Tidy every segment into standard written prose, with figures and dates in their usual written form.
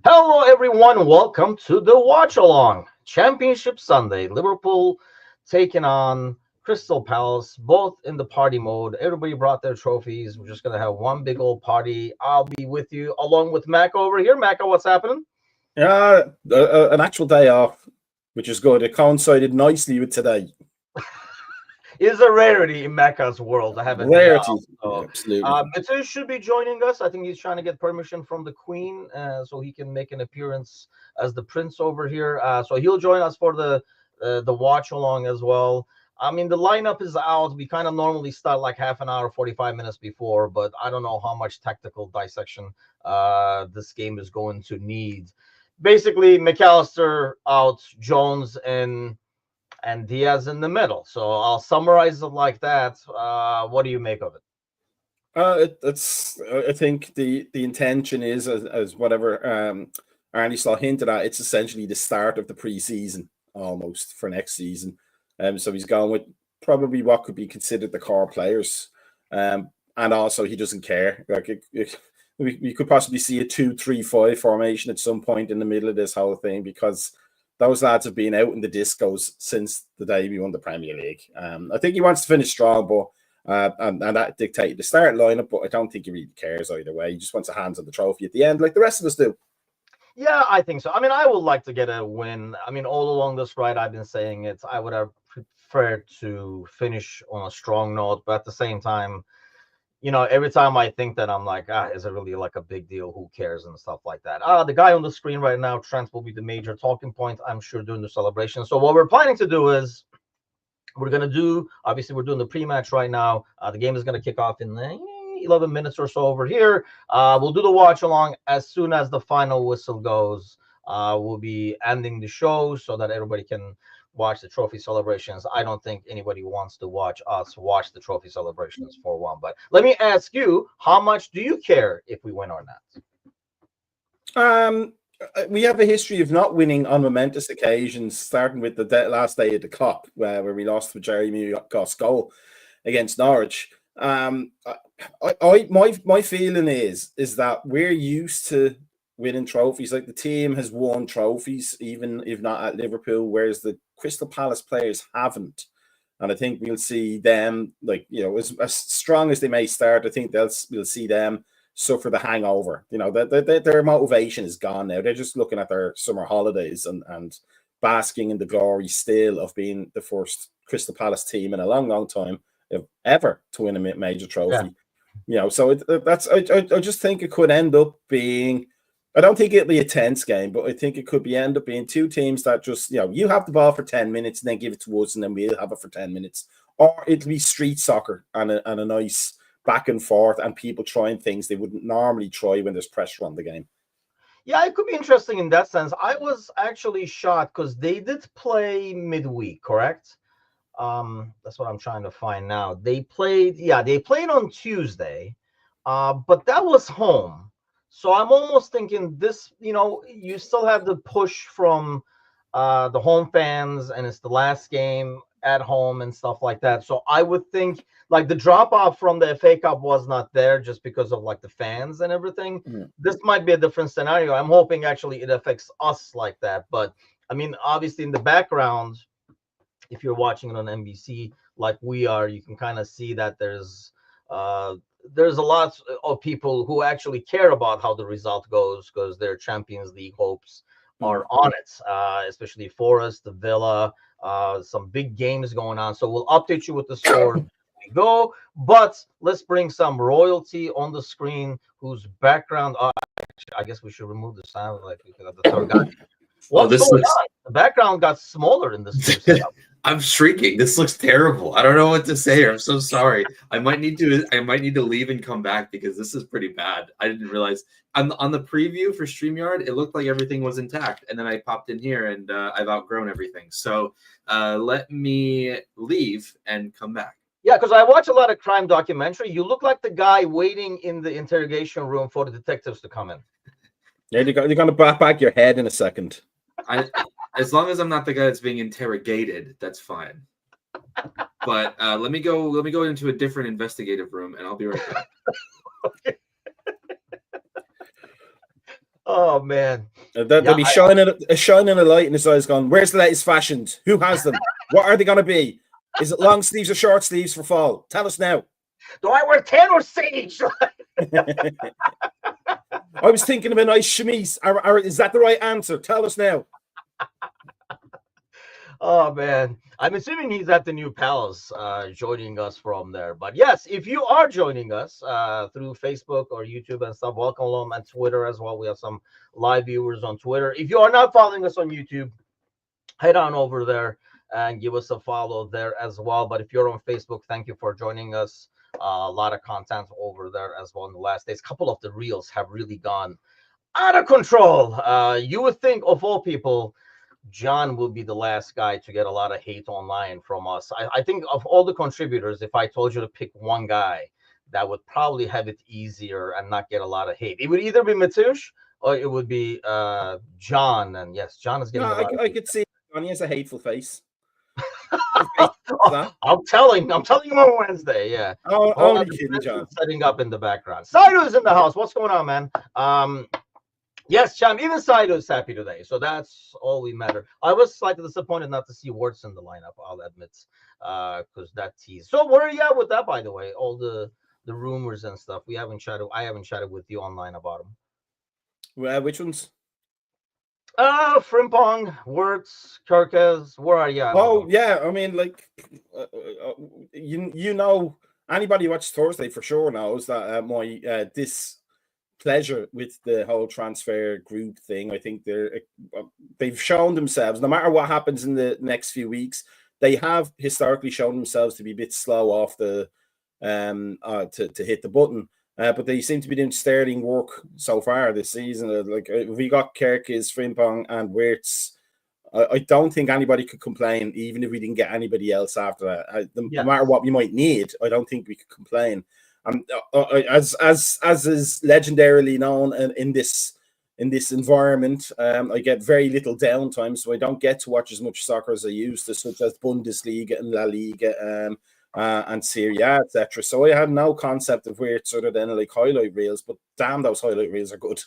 Hello, everyone. Welcome to the Watchalong Championship Sunday. Liverpool taking on Crystal Palace, both in the party mode. Everybody brought their trophies. We're just gonna have one big old party. I'll be with you along with Maka over here. Maka, what's happening? Yeah, an actual day off, which is good. It coincided nicely with today. Is a rarity in Maka's world to have a day Rarity. off. Yeah, So, absolutely. Mitsu should be joining us. I think he's trying to get permission from the Queen so he can make an appearance as the Prince over here. So he'll join us for the watch along as well. I mean, the lineup is out. We kind of normally start like half an hour, 45 minutes before, but I don't know how much tactical dissection this game is going to need. Basically, McAllister out, Jones and Diaz in the middle. So I'll summarize it like that. What do you make of it? It's. I think the intention is as whatever Arnie Slaw hinted at. It's essentially the start of the preseason almost for next season. So he's gone with probably what could be considered the core players. And also he doesn't care. We could possibly see a 2-3-5 formation at some point in the middle of this whole thing because those lads have been out in the discos since the day we won the Premier League. I think he wants to finish strong, but and that dictated the start lineup. But I don't think he really cares either way. He just wants a hands on the trophy at the end, like the rest of us do. Yeah, I think so. I mean, I would like to get a win. I mean, all along this ride, I've been saying it. I would have preferred to finish on a strong note, but at the same time, every time I think that I'm like, is it really like a big deal? Who cares and stuff like that. The guy on the screen right now, Trent, will be the major talking point, I'm sure, during the celebration. So what we're planning to do is obviously we're doing the pre-match right now. The game is going to kick off in 11 minutes or so over here. We'll do the watch along as soon as the final whistle goes. We'll be ending the show so that everybody can watch the trophy celebrations. I don't think anybody wants to watch us watch the trophy celebrations for one. But let me ask you, how much do you care if we win or not? We have a history of not winning on momentous occasions, starting with the last day of the Cup, where we lost to Jeremy Goss goal against Norwich. My feeling is that we're used to winning trophies. Like the team has won trophies, even if not at Liverpool, whereas the Crystal Palace players haven't. And I think we'll see them, as strong as they may start, I think we'll see them suffer the hangover. Their motivation is gone now. They're just looking at their summer holidays and basking in the glory still of being the first Crystal Palace team in a long, long time ever to win a major trophy. Yeah. So I just think it could end up being. I don't think it'll be a tense game, but I think it could end up being two teams that just, you have the ball for 10 minutes and then give it to us and then we'll have it for 10 minutes. Or it'll be street soccer and a nice back and forth and people trying things they wouldn't normally try when there's pressure on the game. Yeah, it could be interesting in that sense. I was actually shocked because they did play midweek, correct? That's what I'm trying to find now. They played on Tuesday, but that was home. So I'm almost thinking this, you still have the push from the home fans, and it's the last game at home and stuff like that. So I would think like the drop off from the FA Cup was not there just because of like the fans and everything. This might be a different scenario. I'm hoping actually it affects us like that. But I mean, obviously in the background, if you're watching it on NBC like we are, you can kind of see that there's a lot of people who actually care about how the result goes because their Champions League hopes are on it, especially Forest, the Villa, some big games going on. So we'll update you with the score as we go. But let's bring some royalty on the screen whose background. I guess we should remove the sound like we got the third guy. What's going on? The background got smaller in this setup. I'm shrieking. This looks terrible. I don't know what to say. I'm so sorry. I might need to leave and come back because this is pretty bad. I didn't realize on the preview for StreamYard, it looked like everything was intact. And then I popped in here and I've outgrown everything. So let me leave and come back. Yeah, because I watch a lot of crime documentary. You look like the guy waiting in the interrogation room for the detectives to come in. Yeah, you're going to back your head in a second. As long as I'm not the guy that's being interrogated, that's fine. But let me go into a different investigative room, and I'll be right back. Okay. Oh man. They'll be shining a light in his eyes, going, "Where's the latest fashions? Who has them? What are they going to be? Is it long sleeves or short sleeves for fall? Tell us now." Do I wear tan or sage? I was thinking of a nice chemise. Is that the right answer? Tell us now. Oh man, I'm assuming he's at the New Palace, joining us from there. But yes, if you are joining us through Facebook or YouTube and stuff, welcome along, and Twitter as well. We have some live viewers on Twitter. If you are not following us on YouTube, head on over there and give us a follow there as well. But if you're on Facebook, thank you for joining us. A lot of content over there as well in the last days. A couple of the reels have really gone out of control. You would think, of all people, John will be the last guy to get a lot of hate online from us. I think of all the contributors, if I told you to pick one guy that would probably have it easier and not get a lot of hate, it would either be Matush or it would be John. And yes, John is getting. I could see Johnny has a hateful face. I'm telling him on Wednesday. Yeah. Only kidding, John. Setting up in the background. Saido's in the house. What's going on, man? Yes, Cham, even Saido's happy today, so that's all we matter. I was slightly disappointed not to see Wirtz in the lineup, I'll admit, because that tease. So where are you at with that, by the way? All the rumors and stuff. I haven't chatted with you online about them. Which ones? Frimpong, Wirtz, Kirkes. Where are you at? Oh yeah, I mean, like, you know, anybody who watches Thursday for sure knows that my displeasure with the whole transfer group thing. I think they've shown themselves, no matter what happens in the next few weeks, they have historically shown themselves to be a bit slow off the to hit the button. But they seem to be doing sterling work so far this season. Like, we got Kerkes, Frimpong, and Wirtz. I don't think anybody could complain, even if we didn't get anybody else after that. No matter what we might need, I don't think we could complain. As is legendarily known in this environment, I get very little downtime, so I don't get to watch as much soccer as I used to, such as Bundesliga and La Liga. And Serie A, etc. So I had no concept of where it's other than like highlight reels, but damn, those highlight reels are good.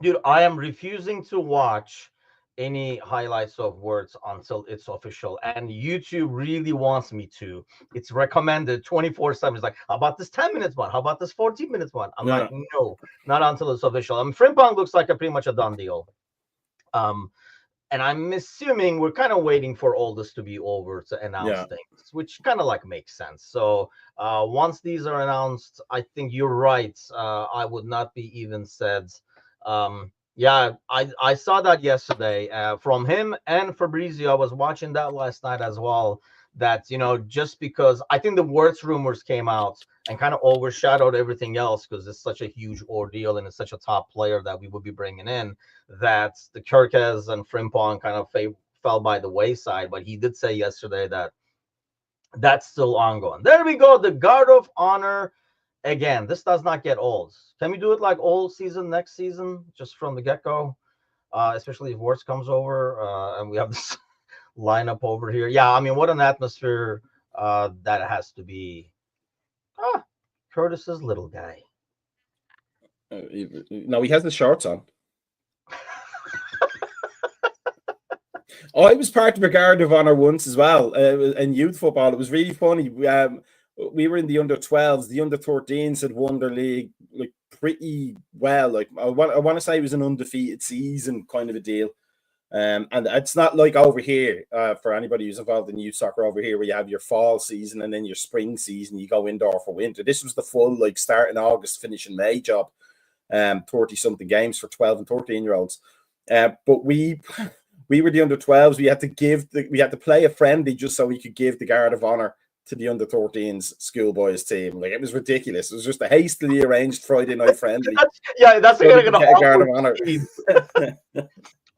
Dude, I am refusing to watch any highlights of Wirtz until it's official, and YouTube really wants me to. It's recommended 24/7. It's like, how about this 10 minutes one? How about this 14 minutes one? I'm like, no, not until it's official. Frimpong looks like pretty much a done deal. And I'm assuming we're kind of waiting for all this to be over to announce things, which kind of like makes sense. So once these are announced, I think you're right. I would not be even said. I saw that yesterday from him and Fabrizio. I was watching that last night as well. That, just because I think the Wirtz rumors came out and kind of overshadowed everything else because it's such a huge ordeal and it's such a top player that we would be bringing in, that the Kirkes and Frimpong kind of fell by the wayside. But he did say yesterday that that's still ongoing. There we go. The Guard of Honor. Again, this does not get old. Can we do it like all season, next season, just from the get-go? Especially if Wirtz comes over and we have this lineup over here. Yeah, I mean, what an atmosphere that has to be. Curtis's little guy. No, he has the shorts on. I was part of a Guard of Honor once as well in youth football. It was really funny. We were in the under-12s. The under-13s had won their league like pretty well. Like I want to say it was an undefeated season kind of a deal. And it's not like over here for anybody who's involved in youth soccer over here where you have your fall season and then your spring season, you go indoor for winter. This was the full, like, start in August, finish in May job. 30-something games for 12 and 13-year-olds. But we were the under-12s. We had to play a friendly just so we could give the Guard of Honor to the under-13s schoolboys team. Like, it was ridiculous. It was just a hastily arranged Friday night friendly. That's so going to get a Guard of Honor.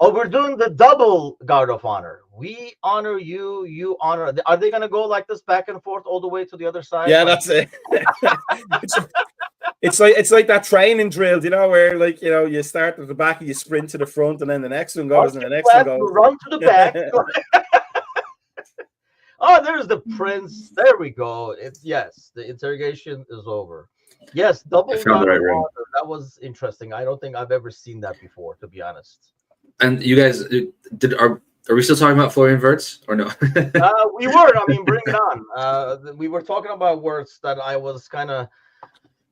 Oh, we're doing the double Guard of Honor. We honor you, you honor. Are they going to go like this back and forth all the way to the other side? Yeah, that's it. It's like that training drill, where, like, you start at the back and you sprint to the front, and then the next one goes, and the next one goes. Run to the back. Oh, there's the prince. There we go. The interrogation is over. Yes, double I found the guard right of room. honor. That was interesting. I don't think I've ever seen that before, to be honest. And you guys are we still talking about Florian Wirtz or no? We were. I mean, bring it on. We were talking about words that I was kind of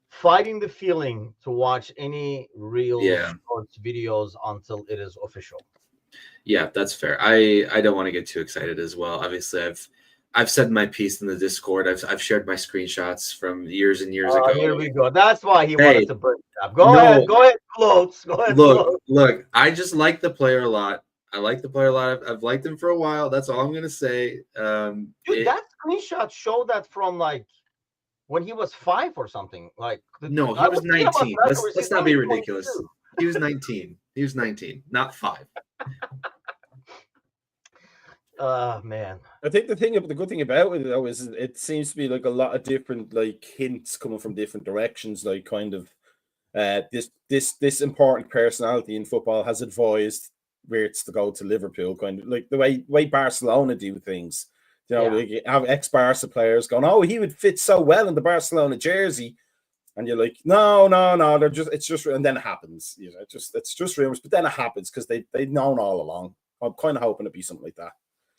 fighting the feeling to watch any real sports videos until it is official. Yeah, that's fair. I don't want to get too excited as well. Obviously, I've said my piece in the Discord. I've shared my screenshots from years and years ago. Here we go. That's why he wanted to bring it up. Go ahead, floats. Go ahead, look. I just like the player a lot. I like the player a lot. I've liked him for a while. That's all I'm gonna say. Dude, that screenshot showed that from like when he was 5 or something. Like no, he was 19. Let's not be ridiculous. 22. He was 19. He was 19, not 5. Man. I think the good thing about it though is it seems to be like a lot of different like hints coming from different directions. Like kind of this important personality in football has advised Wirtz to go to Liverpool, kind of like the way Barcelona do things. You know, like you have ex-Barca players going, "Oh, he would fit so well in the Barcelona jersey," and you're like, "No, it's just," and then it happens. You know, it's just rumors, but then it happens because they've known all along. I'm kind of hoping to be something like that.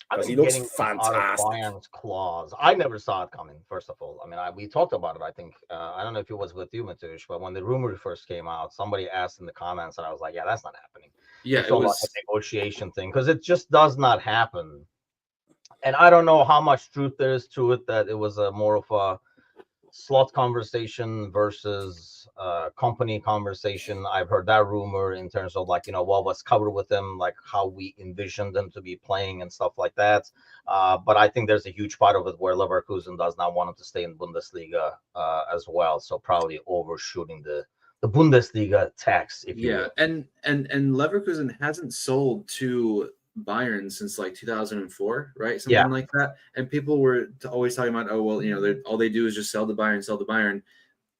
Because he looks fantastic. Bayern's claws. I never saw it coming. First of all, I mean, we talked about it. I think I don't know if it was with you, Matush, but when the rumor first came out, somebody asked in the comments, and I was like, "Yeah, that's not happening." Yeah, it was like a negotiation thing because it just does not happen. And I don't know how much truth there is to it that it was a more of a slot conversation versus company conversation. I've heard that rumor in terms of like, what was covered with them, like how we envisioned them to be playing and stuff like that. But I think there's a huge part of it where Leverkusen does not want him to stay in Bundesliga as well. So probably overshooting the Bundesliga tax, if you will. And Leverkusen hasn't sold to Bayern since like 2004, right? Something like that. And people were always talking about, oh, well, all they do is just sell to Bayern.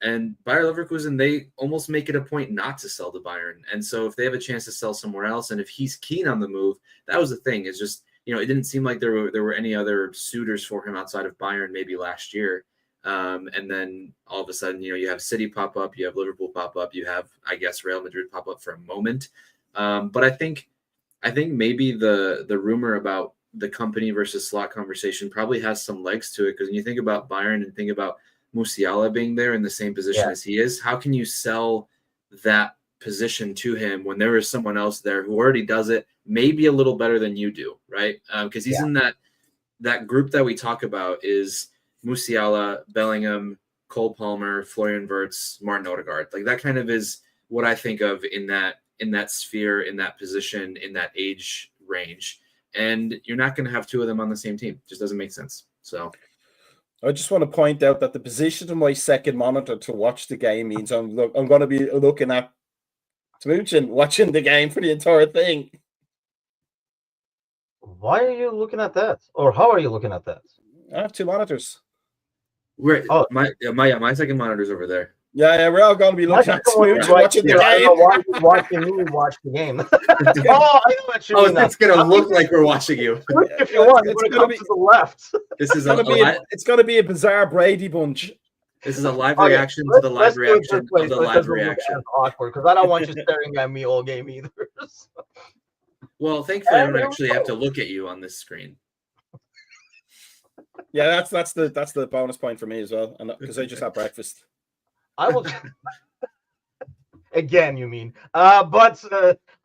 And Bayer Leverkusen, they almost make it a point not to sell to Bayern. And so if they have a chance to sell somewhere else, and if he's keen on the move, that was the thing. Is just, it didn't seem like there were any other suitors for him outside of Bayern maybe last year. And then all of a sudden, you have City pop up, you have Liverpool pop up, you have, I guess, Real Madrid pop up for a moment. But I think maybe the rumor about the company versus slot conversation probably has some legs to it, because when you think about Bayern and think about Musiala being there in the same position as he is, how can you sell that position to him when there is someone else there who already does it maybe a little better than you do, right? Because he's in that group that we talk about is Musiala, Bellingham, Cole Palmer, Florian Wirtz, Martin Odegaard. Like that kind of is what I think of in that sphere, in that position, in that age range. And you're not going to have two of them on the same team. It just doesn't make sense. So I just want to point out that the position of my second monitor to watch the game means I'm going to be looking at Smooching, watching the game for the entire thing. Why are you looking at that? Or how are you looking at that? I have two monitors. My second monitor's over there. Yeah, we're all going to be looking at Smooch watching the game. Why are you watching me watch the game? I know what you mean. It's going to look like we're watching you. If you want, it's going to be to the left. This is it's going to be a bizarre Brady bunch. This is a live reaction to the live reaction of the live reaction. Awkward, because I don't want you staring at me all game either. Well, thankfully, I don't actually have to look at you on this screen. Yeah, that's the bonus point for me as well, and because I just had breakfast. I will. Again, you mean? But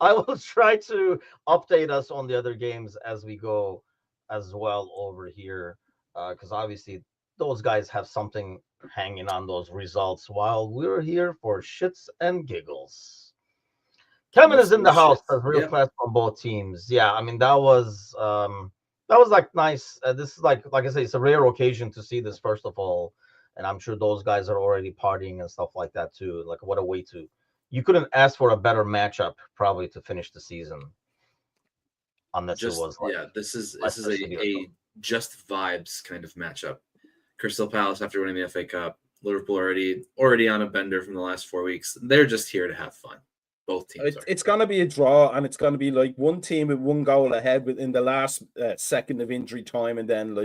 I will try to update us on the other games as we go, as well over here, because obviously those guys have something hanging on those results while we're here for shits and giggles. Kevin is in the house. That's real class on both teams. Yeah, I mean that was like nice. This is like I say, it's a rare occasion to see this. First of all. And I'm sure those guys are already partying and stuff like that too. Like, what a way to! You couldn't ask for a better matchup probably to finish the season. Unless it was this is a just vibes kind of matchup. Crystal Palace after winning the FA Cup, Liverpool already on a bender from the last 4 weeks. They're just here to have fun. Both teams. It's going to be a draw, and it's going to be like one team with one goal ahead within the last second of injury time, and then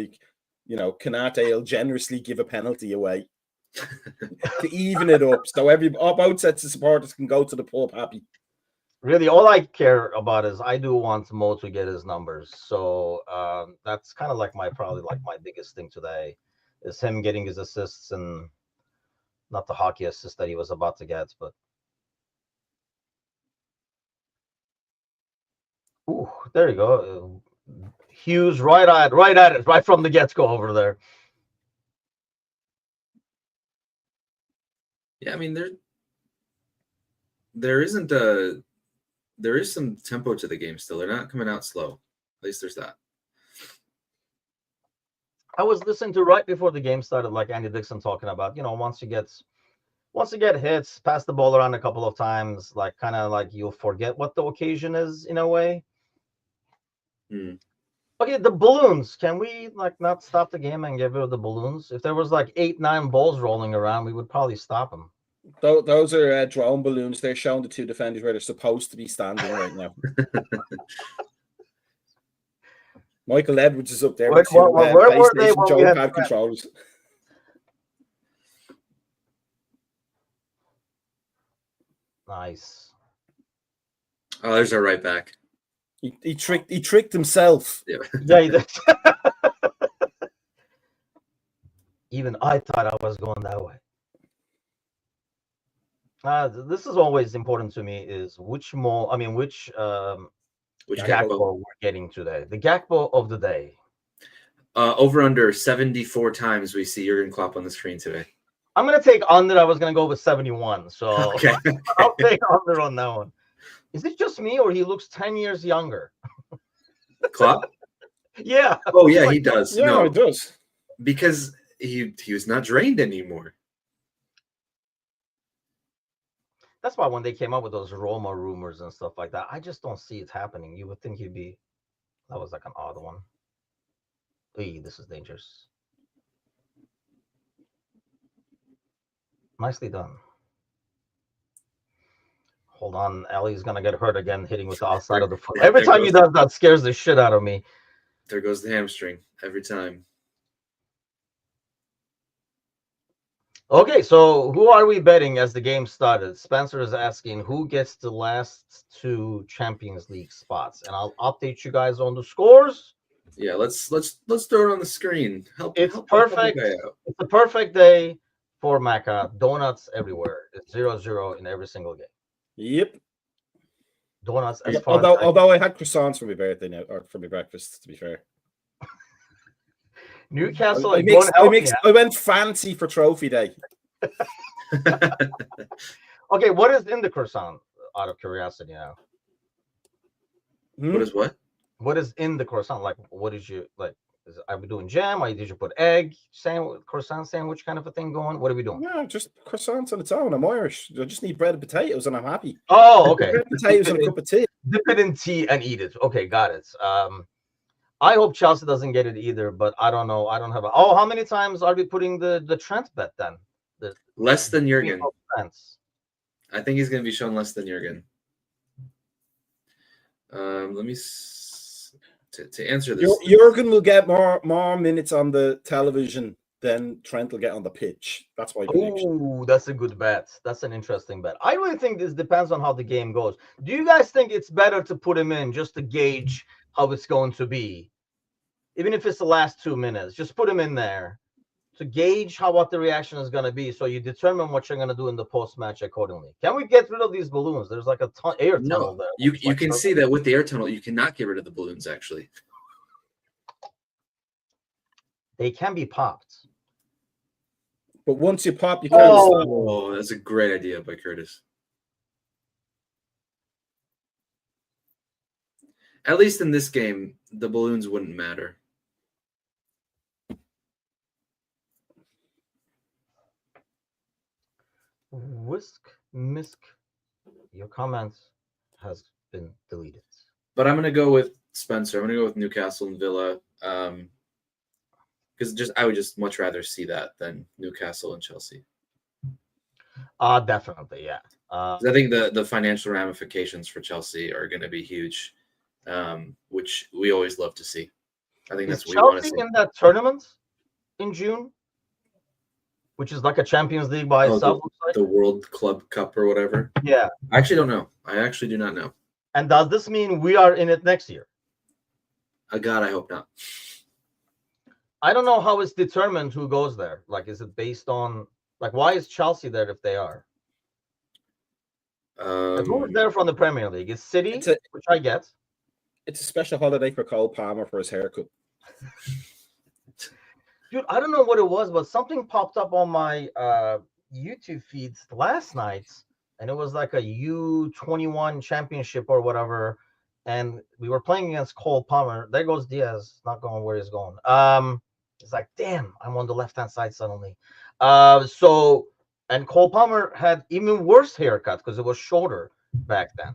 Kanate will generously give a penalty away. to even it up, so both sets of supporters can go to the pub happy. Really, all I care about is I do want Mo to get his numbers. So that's kind of like probably my biggest thing today is him getting his assists, and not the hockey assist that he was about to get, but ooh, there you go. Hughes right at it, right from the get-go over there. Yeah, I mean there is some tempo to the game still. They're not coming out slow. At least there's that. I was listening to right before the game started, like Andy Dixon talking about, once you get hits, pass the ball around a couple of times, like kind of like you'll forget what the occasion is in a way. Okay, the balloons. Can we not stop the game and get rid of the balloons? If there was 8-9 balls rolling around, we would probably stop them. Those are drone balloons. They're showing the two defenders where they're supposed to be standing right now. Michael Edwards is up there with two PlayStation joypad controllers. Nice. Oh, there's our right back. He tricked himself. Yeah, he did. Even I thought I was going that way. This is always important to me: is which Gakpo we're getting today? The Gakpo of the day. Over under 74 times we see Jurgen Klopp on the screen today. I'm gonna take under. I was gonna go with 71, so okay. I'll take under on that one. Is it just me, or he looks 10 years younger? Klopp? Yeah. Oh yeah, he does. Yeah, no, he does. Because he was not drained anymore. That's why when they came up with those Roma rumors and stuff like that, I just don't see it happening. You would think that was an odd one. Hey, this is dangerous. Nicely done. Hold on, Ellie's gonna get hurt again, hitting with the outside of the foot. Every time he does that, scares the shit out of me. There goes the hamstring every time. Okay, so who are we betting as the game started? Spencer is asking who gets the last 2 Champions League spots, and I'll update you guys on the scores. Yeah, let's throw it on the screen. It's perfect. It's a perfect day for Maca. Donuts everywhere. It's 0-0 in every single game. Yep. Donuts as far although I had croissants for my birthday now, or for my breakfast, to be fair. Newcastle. I went fancy for trophy day. Okay, what is in the croissant? Out of curiosity now. What is what? What is in the croissant? What did you like? Are we doing jam? Or did you put egg sandwich, croissant sandwich kind of a thing going? What are we doing? Yeah, just croissants on its own. I'm Irish. I just need bread and potatoes, and I'm happy. Oh, okay. Bread and potatoes and a cup of tea. Dip it in tea and eat it. Okay, got it. I hope Chelsea doesn't get it either, but I don't know. I don't have how many times are we putting the Trent bet then? Less than Jurgen. I think he's going to be shown less than Jurgen. Let me to answer this. Jurgen will get more minutes on the television than Trent will get on the pitch. That's my prediction. Oh, that's a good bet. That's an interesting bet. I really think this depends on how the game goes. Do you guys think it's better to put him in just to gauge how it's going to be? Even if it's the last 2 minutes, just put him in there to gauge what the reaction is going to be, so you determine what you're going to do in the post-match accordingly. Can we get rid of these balloons? There's like a air tunnel there. You can see that with the air tunnel, you cannot get rid of the balloons, actually. They can be popped. But once you pop, you can't stop. Oh, that's a great idea by Curtis. At least in this game, the balloons wouldn't matter. Misk, your comment has been deleted. But I'm going to go with Spencer. I'm going to go with Newcastle and Villa. Because I would just much rather see that than Newcastle and Chelsea. Definitely, yeah. I think the financial ramifications for Chelsea are going to be huge, which we always love to see. I think that's what we want to see. In that tournament in June. which is like a Champions League by itself. Looks like. The World Club Cup or whatever. Yeah. I actually don't know. I actually do not know. And does this mean we are in it next year? God, I hope not. I don't know how it's determined who goes there. Like, is it based on like why is Chelsea there if they are? Like, who is there from the Premier League? Is City, which I get. It's a special holiday for Cole Palmer for his haircut. Dude, I don't know what it was, but something popped up on my YouTube feeds last night, and it was like a U21 championship or whatever, and we were playing against Cole Palmer. There goes Diaz, not going where he's going. It's like, damn, I'm on the left-hand side suddenly. And Cole Palmer had even worse haircut because it was shorter back then.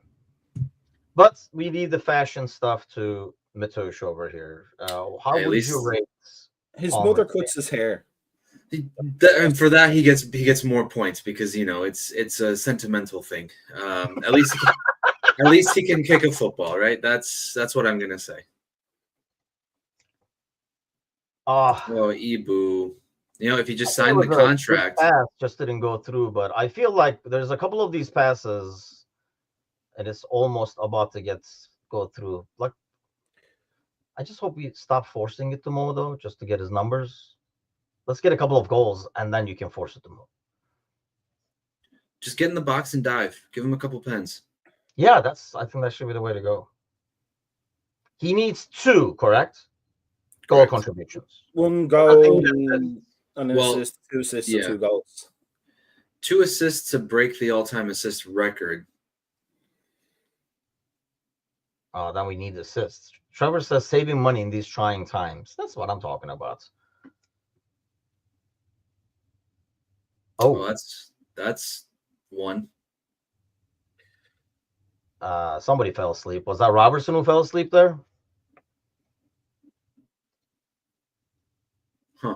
But we leave the fashion stuff to Mitosh over here. How would you rate his mother cuts his hair? And for that, he gets more points because it's a sentimental thing. At least he can kick a football, right? That's what I'm gonna say. Oh, Ibu. If you just signed the contract, pass just didn't go through. But I feel like there's a couple of these passes, and it's almost about to go through. Like, I just hope we stop forcing it to Mo though, just to get his numbers. Let's get a couple of goals, and then you can force it to Mo. Just get in the box and dive. Give him a couple pens. Yeah, I think that should be the way to go. He needs 2, correct? Goal contributions. 1 goal and an assist, 2 assists, and 2 goals. 2 assists to break the all-time assist record. Then we need assists. Trevor says saving money in these trying times. That's what I'm talking about. Oh, that's 1. Somebody fell asleep. Was that Robertson who fell asleep there? Huh.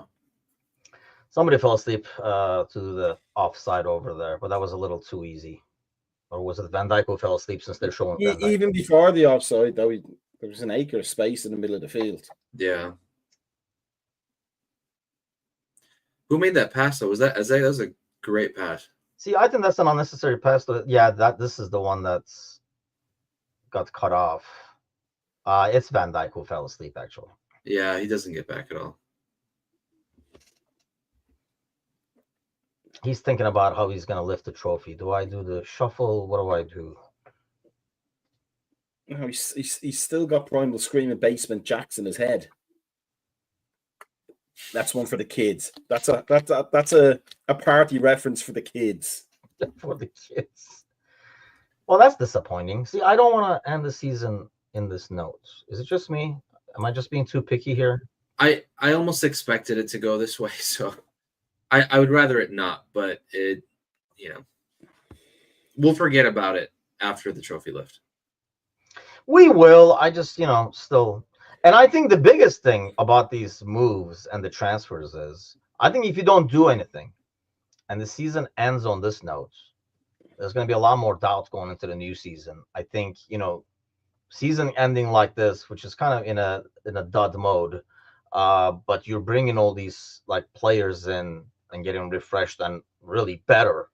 Somebody fell asleep to the offside over there, but that was a little too easy. Or was it Van Dijk who fell asleep since they're showing Van Dijk? Even before the offside, though, there was an acre of space in the middle of the field. Yeah. Who made that pass, though? That was a great pass. See, I think that's an unnecessary pass. This is the one that's got cut off. It's Van Dijk who fell asleep, actually. Yeah, he doesn't get back at all. He's thinking about how he's going to lift the trophy. Do I do the shuffle? What do I do? No, he's still got Primal Screaming Basement Jacks in his head. That's one for the kids. That's a party reference for the kids. For the kids. Well, that's disappointing. See, I don't want to end the season in this note. Is it just me? Am I just being too picky here? I almost expected it to go this way, so I would rather it not, but we'll forget about it after the trophy lift. We will. I just, still. And I think the biggest thing about these moves and the transfers is, I think if you don't do anything and the season ends on this note, there's going to be a lot more doubt going into the new season. I think, season ending like this, which is kind of in a dud mode, but you're bringing all these like players in and getting refreshed and really better.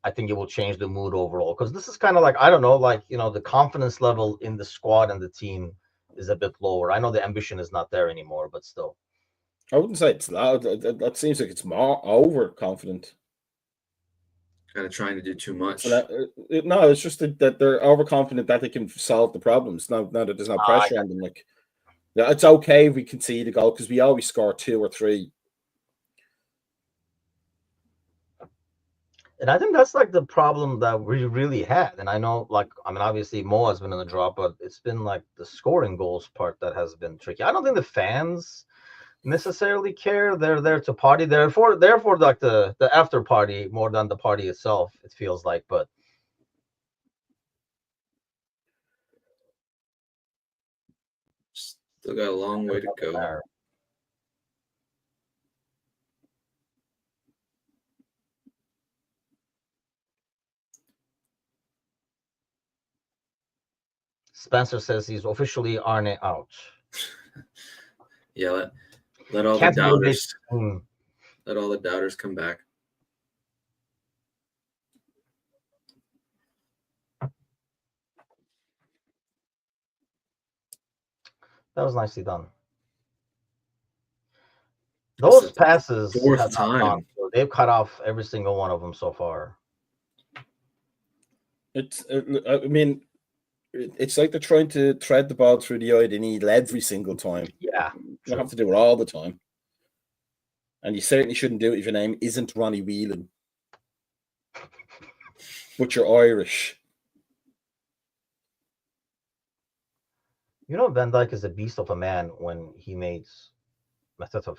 I think it will change the mood overall, because this is kind of like, I don't know, like, the confidence level in the squad and the team is a bit lower. I know the ambition is not there anymore, but still. I wouldn't say it's loud. That seems like it's more overconfident. Kind of trying to do too much. No, it's just that they're overconfident that they can solve the problems. Now that there's no pressure on them. Like, yeah, it's okay if we concede a goal because we always score 2 or 3. And I think that's like the problem that we really had. And I know, obviously Mo has been in the drop, but it's been like the scoring goals part that has been tricky. I don't think the fans necessarily care. They're there to party. Therefore like the after party more than the party itself, it feels like. But still got a long way to go. There. Spencer says he's officially Arne out. Yeah, let all the doubters. Let all the doubters come back. That was nicely done. Those passes fourth have not time. gone through. They've cut off every single one of them so far. I mean, it's like they're trying to thread the ball through the eye of the needle every single time. Yeah. You don't have to do it all the time. And you certainly shouldn't do it if your name isn't Ronnie Whelan. But you're Irish. You know, Van Dijk is a beast of a man when he makes Mateta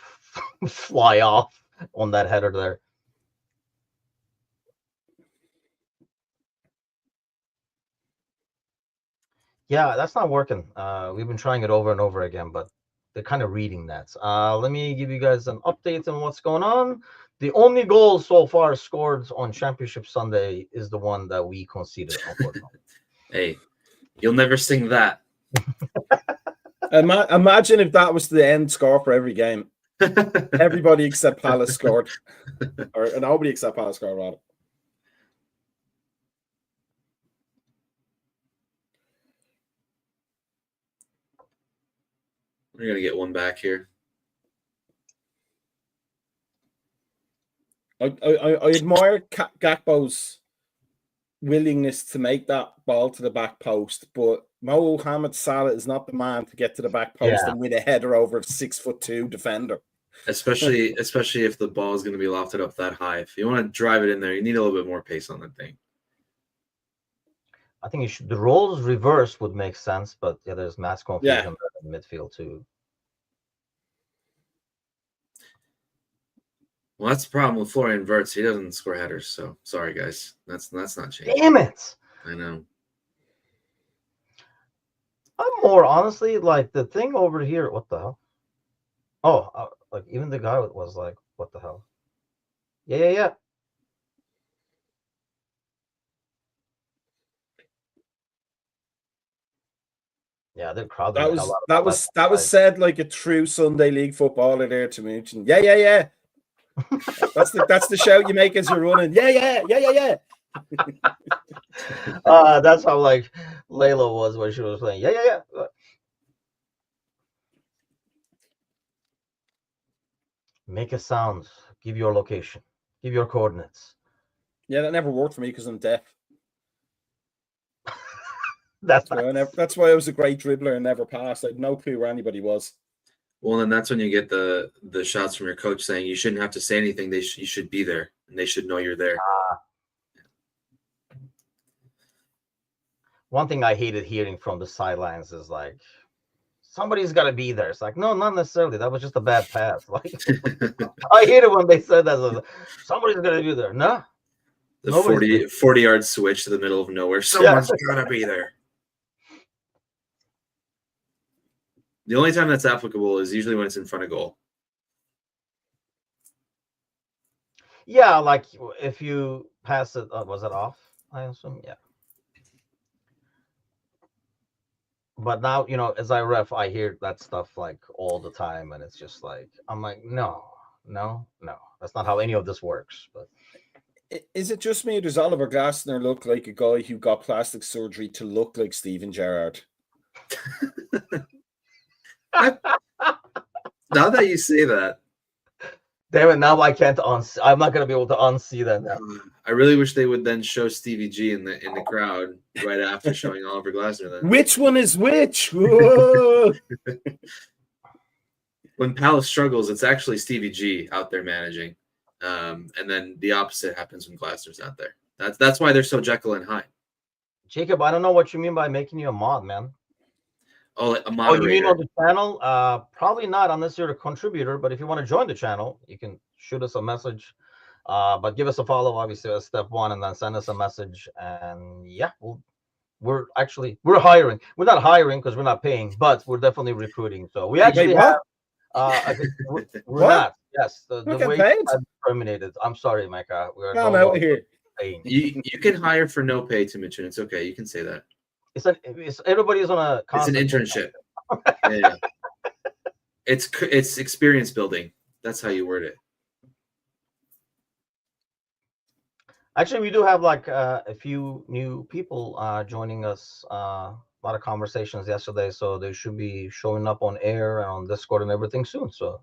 fly off on that header there. Yeah, that's not working. We've been trying it over and over again, but they're kind of reading that. Let me give you guys an update on what's going on. The only goal so far scored on Championship Sunday is the one that we conceded, unfortunately. Hey, you'll never sing that. Imagine if that was the end score for every game. Everybody except Palace scored. Or nobody except Palace scored, rather. We're going to get one back here. I admire Gakpo's willingness to make that ball to the back post, but Mohamed Salah is not the man to get to the back post and win a header over a 6'2" defender. Especially if the ball is going to be lofted up that high. If you want to drive it in there, you need a little bit more pace on that thing. I think the roles reversed would make sense, but yeah, there's mass confusion in midfield too. Well, that's the problem with Florian Wirtz. He doesn't score headers, so sorry, guys. That's not changing. Damn it! I know. I'm more honestly like the thing over here. What the hell? Oh, like even the guy was like, "What the hell?" Yeah. Yeah, the crowd. That was said like a true Sunday League footballer there to mention. Yeah. That's the shout you make as you're running. Yeah. That's how like Layla was when she was playing. Yeah. Make a sound. Give your location. Give your coordinates. Yeah, that never worked for me because I'm deaf. That's why I was a great dribbler and never passed. I had no clue where anybody was. Well, then that's when you get the shots from your coach saying you shouldn't have to say anything. You should be there, and they should know you're there. One thing I hated hearing from the sidelines is like, somebody's got to be there. It's like, no, not necessarily. That was just a bad pass. Like, I hate it when they said that. Like, somebody's got to be there. No. The 40-yard switch to the middle of nowhere. Someone's got to be there. The only time that's applicable is usually when it's in front of goal. Yeah, like if you pass it, was it off? I assume, yeah. But now, as I ref, I hear that stuff like all the time, and it's just like, I'm like, no. That's not how any of this works. But is it just me, or does Oliver Glasner look like a guy who got plastic surgery to look like Steven Gerrard? Now that you say that, damn it! Now I can't I'm not gonna be able to unsee that now. I really wish they would then show Stevie G in the crowd right after showing Oliver Glasner. Then which one is which? When Palace struggles, it's actually Stevie G out there managing, and then the opposite happens when Glasner's out there. That's why they're so Jekyll and Hyde. Jacob, I don't know what you mean by making you a mod, man. Oh, like a moderator. Oh, you mean on the channel? Probably not unless you're a contributor. But if you want to join the channel, you can shoot us a message. But give us a follow, obviously, as step one, and then send us a message. And yeah, we're hiring. We're not hiring because we're not paying, but we're definitely recruiting. So we actually have. We're not. Yes, the way I'm terminated. I'm sorry, Micah. I'm out of here. You can hire for no pay, Timuchin. It's okay. You can say that. Everybody's on a. It's an internship. Yeah. It's experience building. That's how you word it. Actually, we do have like a few new people joining us. A lot of conversations yesterday, so they should be showing up on air and on Discord and everything soon. So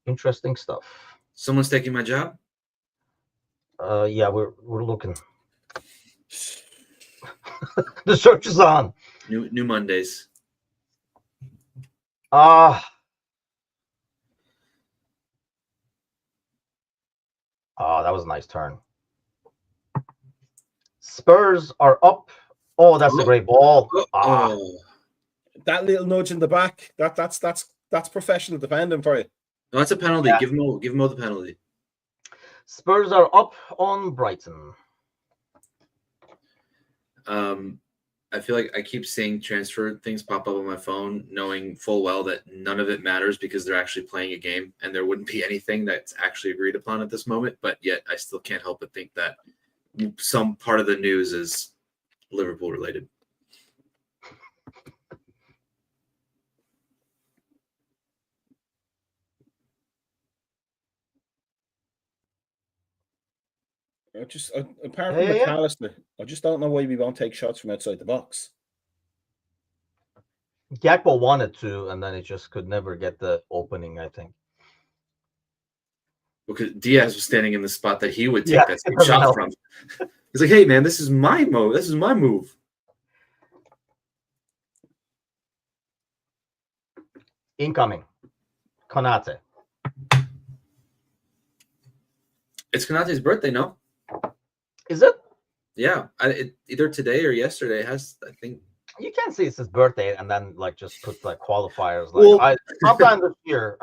interesting stuff. Someone's taking my job. Yeah, we're looking. The search is on. New Mondays. Oh, that was a nice turn. Spurs are up. Oh, that's a great ball. That little nudge in the back. That's professional defending for you. No, that's a penalty. Yeah. Give him all the penalty. Spurs are up on Brighton. I feel like I keep seeing transfer things pop up on my phone, knowing full well that none of it matters because they're actually playing a game and there wouldn't be anything that's actually agreed upon at this moment. But yet I still can't help but think that some part of the news is Liverpool related. Apart from McAllister, I just don't know why we won't take shots from outside the box. Gakpo wanted to, and then it just could never get the opening, I think. Because Diaz was standing in the spot that he would take that same it shot help. from. He's like, hey, man, this is my move. This is my move. Incoming. Konate. It's Konate's birthday, no? Is it? Yeah. Either today or yesterday has, I think. You can't say it's his birthday and then like just put like qualifiers. Like sometime this year.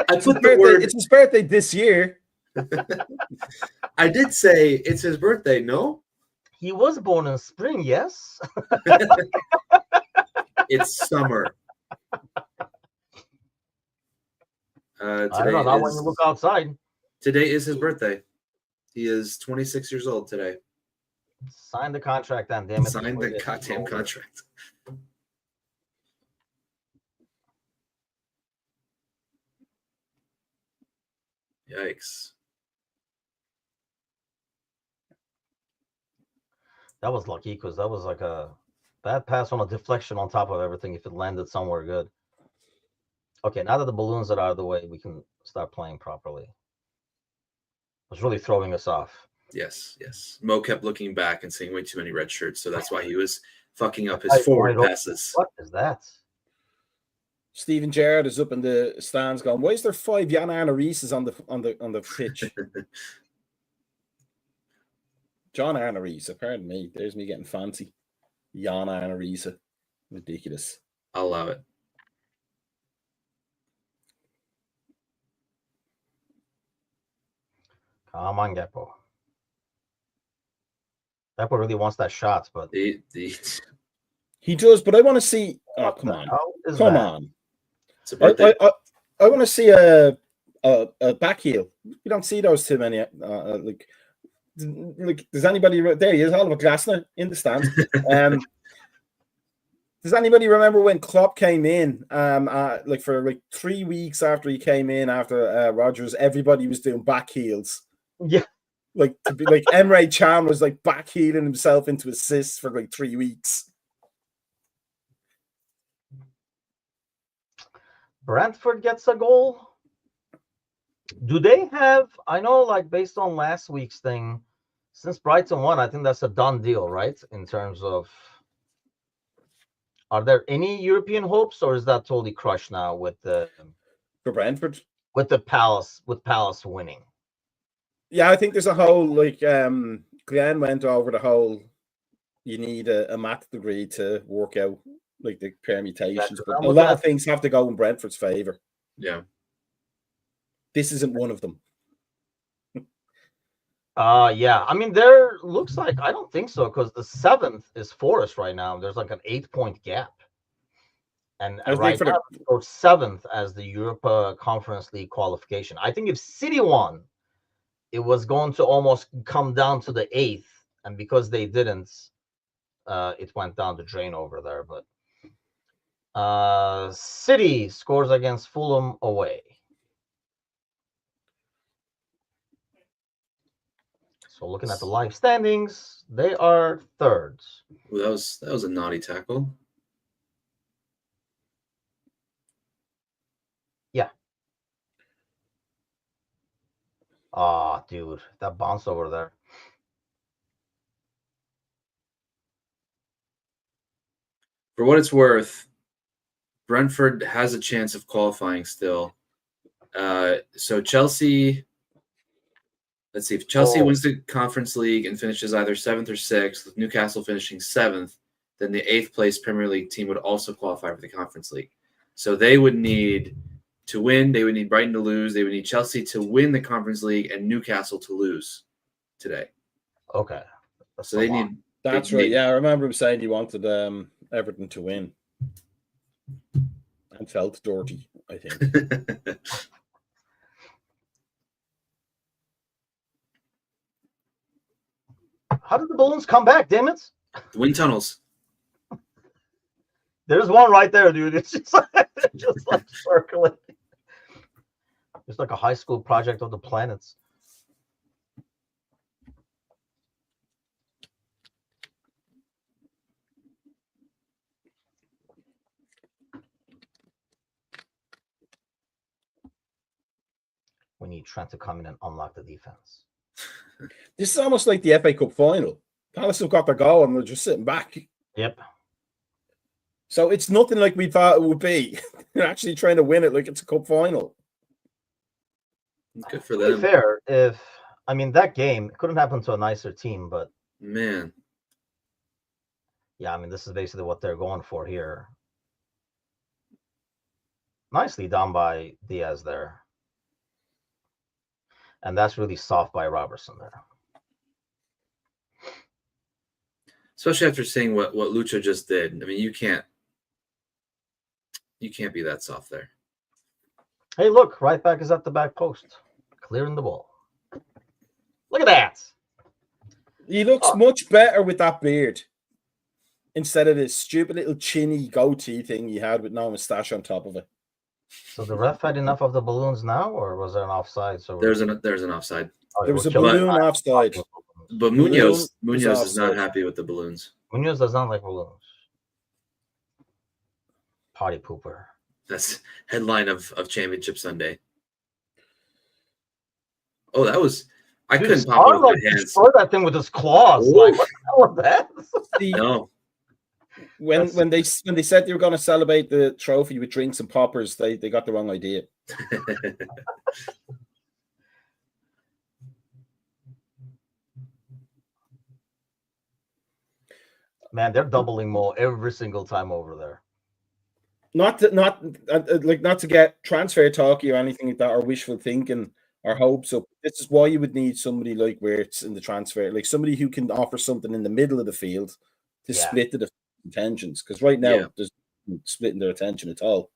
I put the word. It's his birthday this year. I did say it's his birthday, no? He was born in spring, yes. It's summer. I don't know, not when you look outside. Today is his birthday. He is 26 years old today. Sign the contract then, damn it. Sign the goddamn contract. Yikes. That was lucky because that was like a bad pass on a deflection on top of everything if it landed somewhere good. Okay, now that the balloons are out of the way, we can start playing properly. It was really throwing us off. Yes. Mo kept looking back and seeing way too many red shirts, so that's why he was fucking up his forward passes. What is that? Steven Gerrard is up in the stands going, why is there 5 Jan Arne Rieses on the pitch? John Arne Riise, pardon me. There's me getting fancy. Jan Arne Riise. Ridiculous. I'll allow it. Come on, Gakpo. Gakpo really wants that shot, but he does. But I want to see. Oh, come on, come on! It's a birthday. I want to see a back heel. You don't see those too many. Like, does anybody? There he is, Oliver Glasner in the stands. Does anybody remember when Klopp came in? Like for like 3 weeks after he came in after Rodgers, everybody was doing back heels. Yeah, like to be like Emre Can was like back heeling himself into assists for like 3 weeks. Brentford gets a goal. Do they have? I know, like based on last week's thing, since Brighton won, I think that's a done deal, right? In terms of, are there any European hopes, or is that totally crushed now with the for Brentford with the Palace winning? Yeah, I think there's a whole like Glenn went over the whole. You need a math degree to work out like the permutations, but a lot of things have to go in Brentford's favor. Yeah, this isn't one of them. Yeah. I mean, there looks like, I don't think so, because the 7th is Forest right now. There's like an 8-point gap. And right now, or 7th as the Europa Conference League qualification. I think if City won, it was going to almost come down to the 8th. And because they didn't, it went down the drain over there. But City scores against Fulham away. So looking at the live standings, they are thirds. Ooh, that was a naughty tackle. Yeah. Ah, dude, that bounce over there. For what it's worth, Brentford has a chance of qualifying still. So Chelsea, let's see, if Chelsea wins the Conference League and finishes either 7th or 6th, with Newcastle finishing 7th, then the 8th place Premier League team would also qualify for the Conference League. So they would need to win, they would need Brighton to lose, they would need Chelsea to win the Conference League and Newcastle to lose today. Okay. So they need... That's right. Yeah, I remember him saying he wanted Everton to win. And felt dirty, I think. How did the balloons come back, damn it? The wind tunnels. There's one right there, dude. It's just like circling. It's like a high school project of the planets. We need Trent to come in and unlock the defense. This is almost like the FA Cup final. Palace have got their goal and they're just sitting back. Yep. So it's nothing like we thought it would be. They're actually trying to win it like it's a cup final. Good for To be them. fair, that game couldn't happen to a nicer team, but Man. yeah, this is basically what they're going for here. Nicely done by Diaz there. And that's really soft by Robertson there. Especially after seeing what Lucha just did. You can't be that soft there. Hey, look, right back is at the back post, clearing the ball. Look at that. He looks much better with that beard instead of this stupid little chinny goatee thing he had with no moustache on top of it. So the ref had enough of the balloons now, or was there an offside? So there's an offside. There was a balloon offside. But Munoz is not happy with the balloons. Munoz does not like balloons. Party pooper. That's headline of Championship Sunday. Oh, that was... I couldn't pop it with my hands. Destroy that thing with his claws. Like, what the hell was that? No. When they said they were going to celebrate the trophy with drinks and poppers, they got the wrong idea. Man, they're doubling Mo every single time over there. Not to get transfer talky or anything like that, or wishful thinking or hopes up. This is why you would need somebody like Wirtz in the transfer, like somebody who can offer something in the middle of the field to split the attentions. Because right now there's splitting their attention at all.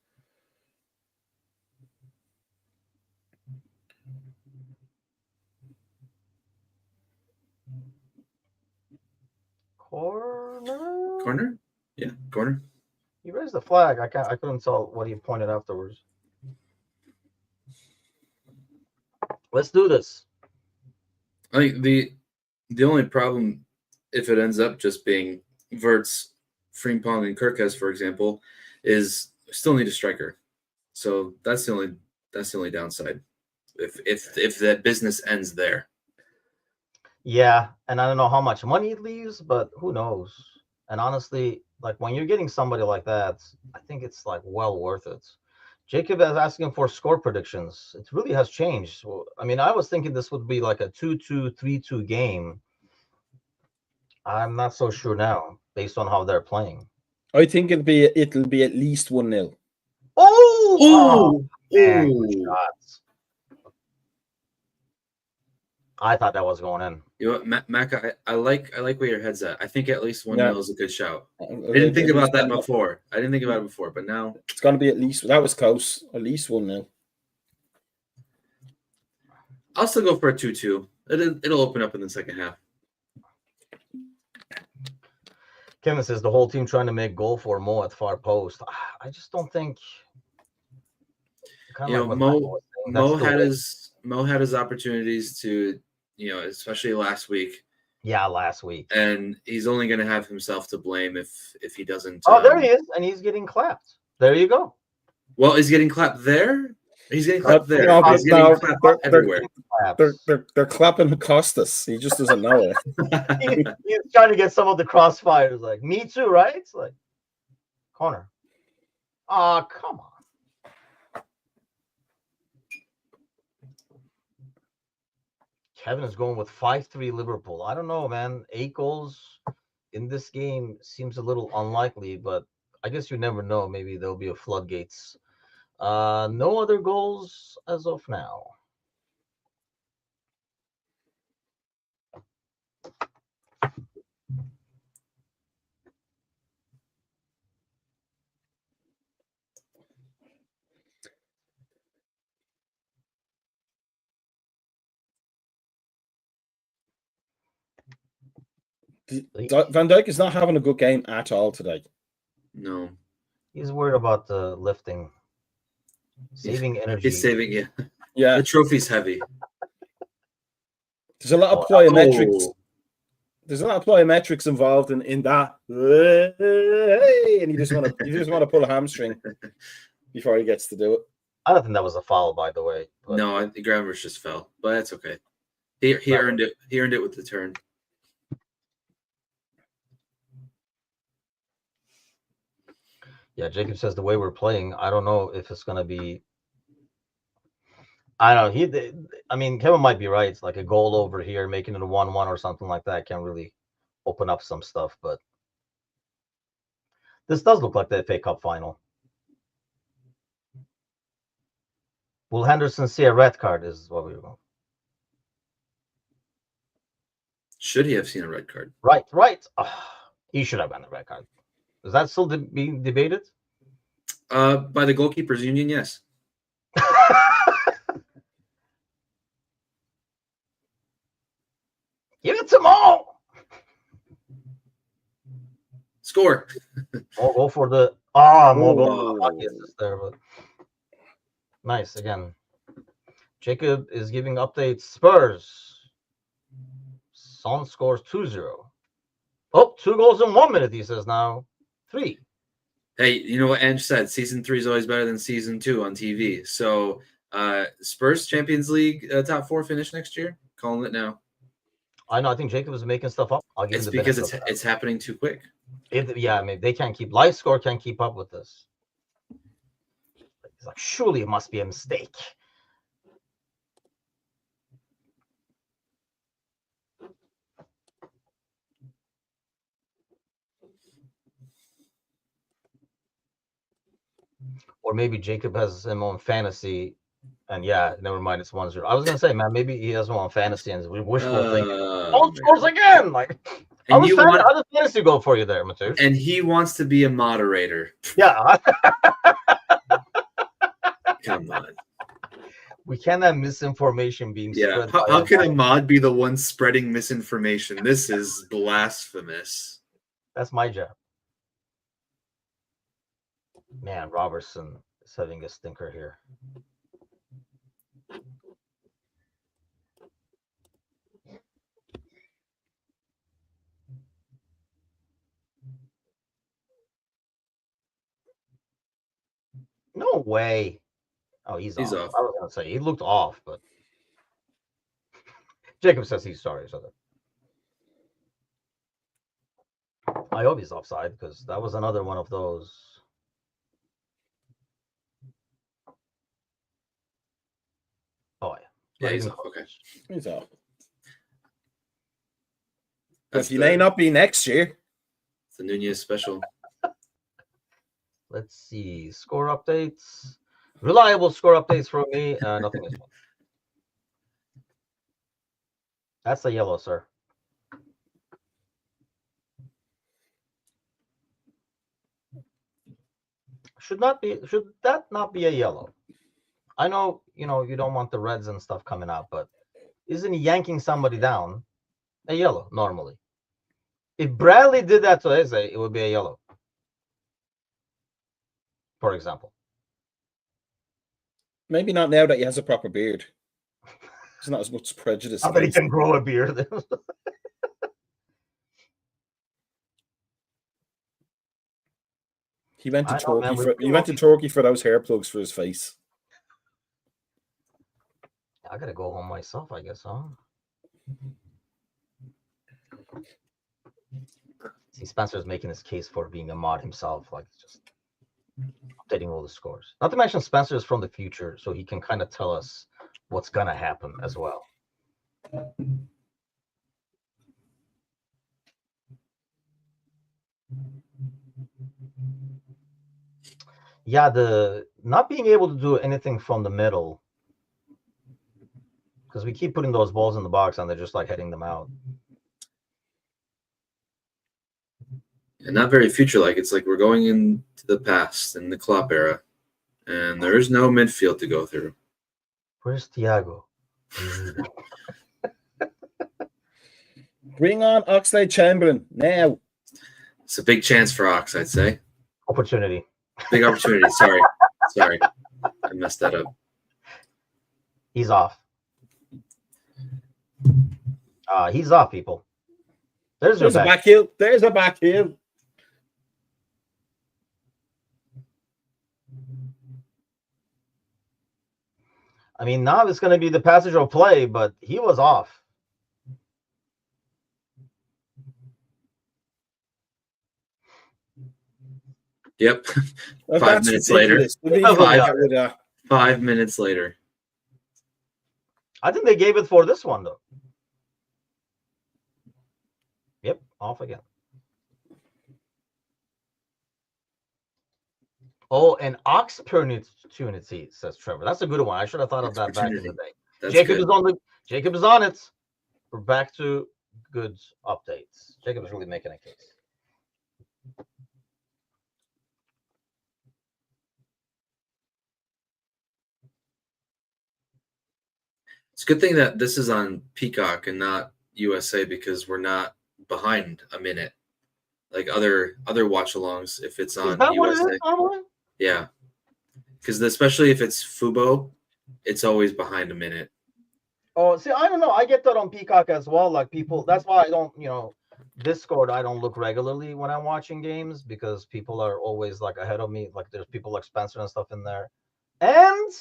Corner? Yeah, corner. He raised the flag. I couldn't tell what he pointed afterwards. Let's do this. I think the only problem, if it ends up just being Wirtz, Frimpong, and Kirkes, for example, is we still need a striker. So that's the only downside. If that business ends there. Yeah, and I don't know how much money it leaves, but who knows? And honestly, like when you're getting somebody like that, I think it's like well worth it. Jacob is asking for score predictions. It really has changed. I was thinking this would be like a 2-2, 3-2 game. I'm not so sure now, based on how they're playing. I think it'll be at least 1-0. Oh, man, good shots. I thought that was going in. You know what, Mac, I like where your head's at. I think at least 1-0 is a good shout. I didn't think about that before. But now it's going to be at least. That was close. At least 1-0. I'll still go for a 2-2. It'll open up in the second half. Kevin says the whole team trying to make goal for Mo at far post. I just don't think. Mo had his opportunities to especially last week. Yeah, last week. And he's only going to have himself to blame if he doesn't. Oh, there he is, and he's getting clapped. There you go. Well, he's getting clapped there. He's getting clapped there. No, He's getting clapped everywhere. They're clapping Costas. He just doesn't know it. He's trying to get some of the crossfires. Like, me too, right? It's like, corner. Oh, come on. Kevin is going with 5-3 Liverpool. I don't know, man. 8 goals in this game seems a little unlikely, but I guess you never know. Maybe there'll be a floodgates. No other goals as of now. Van Dijk is not having a good game at all today. No. He's worried about the lifting. Saving energy. He's saving, yeah. Yeah. The trophy's heavy. There's a lot of plyometrics. There's a lot of plyometrics involved in that. And you just want to pull a hamstring before he gets to do it. I don't think that was a foul, by the way. But... No, I think Grammars just fell, but that's okay. He earned it. He earned it with the turn. Yeah, Jacob says the way we're playing, I don't know if it's going to be. I don't know. I mean, Kevin might be right. It's like a goal over here, making it a 1-1 or something like that can really open up some stuff. But this does look like the FA Cup final. Will Henderson see a red card? Is what we were going. Should he have seen a red card? Right. He should have been a red card. Is that still being debated? By the goalkeepers union, yes. Give it to Mo. Score. Mo go for the Mo go there, but nice again. Jacob is giving updates. Spurs. Son scores 2-0. Oh, 2 goals in 1 minute, he says now. 3. Hey, you know what Ange said? Season 3 is always better than season 2 on TV. So Spurs Champions League top 4 finish next year. Calling it now. I know. I think Jacob is making stuff up. I'll give it's him the because it's happening too quick. Yeah, I mean, they can't keep live score can't keep up with this. It's like, surely it must be a mistake. Or maybe Jacob has him on fantasy, and yeah, never mind, it's 1-0. I was gonna say, man, maybe he has him on fantasy, and we wishful thinking. Scores again, like. How does fantasy go for you there, Mateusz? And he wants to be a moderator. Yeah. Come on. We can't have misinformation being spread. How can a mod be the one spreading misinformation? This is blasphemous. That's my job. Man, Robertson is having a stinker here. No way. Oh, he's off. I was going to say, he looked off, but Jacob says he's sorry. So I hope he's offside, because that was another one of those. Oh, yeah. He's off. Okay. He's off. But he may not be next year. It's the Nunez special. Let's see. Score updates. Reliable score updates from me. Nothing is wrong. That's a yellow, sir. Should that not be a yellow? I know, you don't want the reds and stuff coming out, but isn't he yanking somebody down? A yellow, normally. If Bradley did that to Eze, it would be a yellow. For example. Maybe not now that he has a proper beard. There's not as much prejudice. Not that he can grow a beard. He went to I know, man, Turkey. He went to Turkey for those hair plugs for his face. I gotta go home myself, I guess, huh? See, Spencer's making his case for being a mod himself, like just updating all the scores. Not to mention Spencer is from the future, so he can kind of tell us what's gonna happen as well. Yeah, the not being able to do anything from the middle, because we keep putting those balls in the box and they're just like heading them out. And not very future-like. It's like we're going into the past in the Klopp era, and there is no midfield to go through. Where's Thiago? Bring on Oxlade-Chamberlain now. It's a big chance for Ox, I'd say. Opportunity. Big opportunity. Sorry, I messed that up. He's off. He's off, people. There's a back heel. There's a back heel. I mean, now it's going to be the passage of play, but he was off. Yep. Well, 5 minutes later. 5 minutes later. I think they gave it for this one, though. Yep, off again. Oh, an opportunity, says Trevor. That's a good one. I should have thought of that back in the day. That's Jacob good. Jacob is on it. We're back to good updates. Jacob is really making a case. It's a good thing that this is on Peacock and not USA because we're not behind a minute like other watch-alongs. If it's on is that USA, what it is, normally? Yeah, because especially if it's Fubo, it's always behind a minute. Oh, see, I don't know. I get that on Peacock as well. Like people, that's why I don't, Discord. I don't look regularly when I'm watching games because people are always like ahead of me. Like there's people like Spencer and stuff in there, and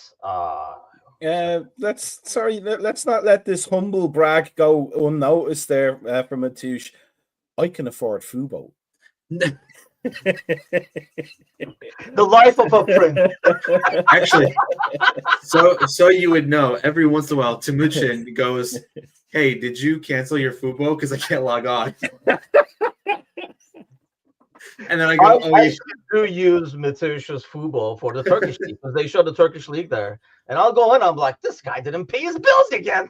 let's not let this humble brag go unnoticed there from Matouche. I can afford Fubo. The life of a prince. Actually, so you would know. Every once in a while, Timuchin goes, "Hey, did you cancel your Fubo? Because I can't log on." And then I go, I do use Matouche's Fubo for the Turkish league because they show the Turkish league there, and I'll go in. I'm like, this guy didn't pay his bills again.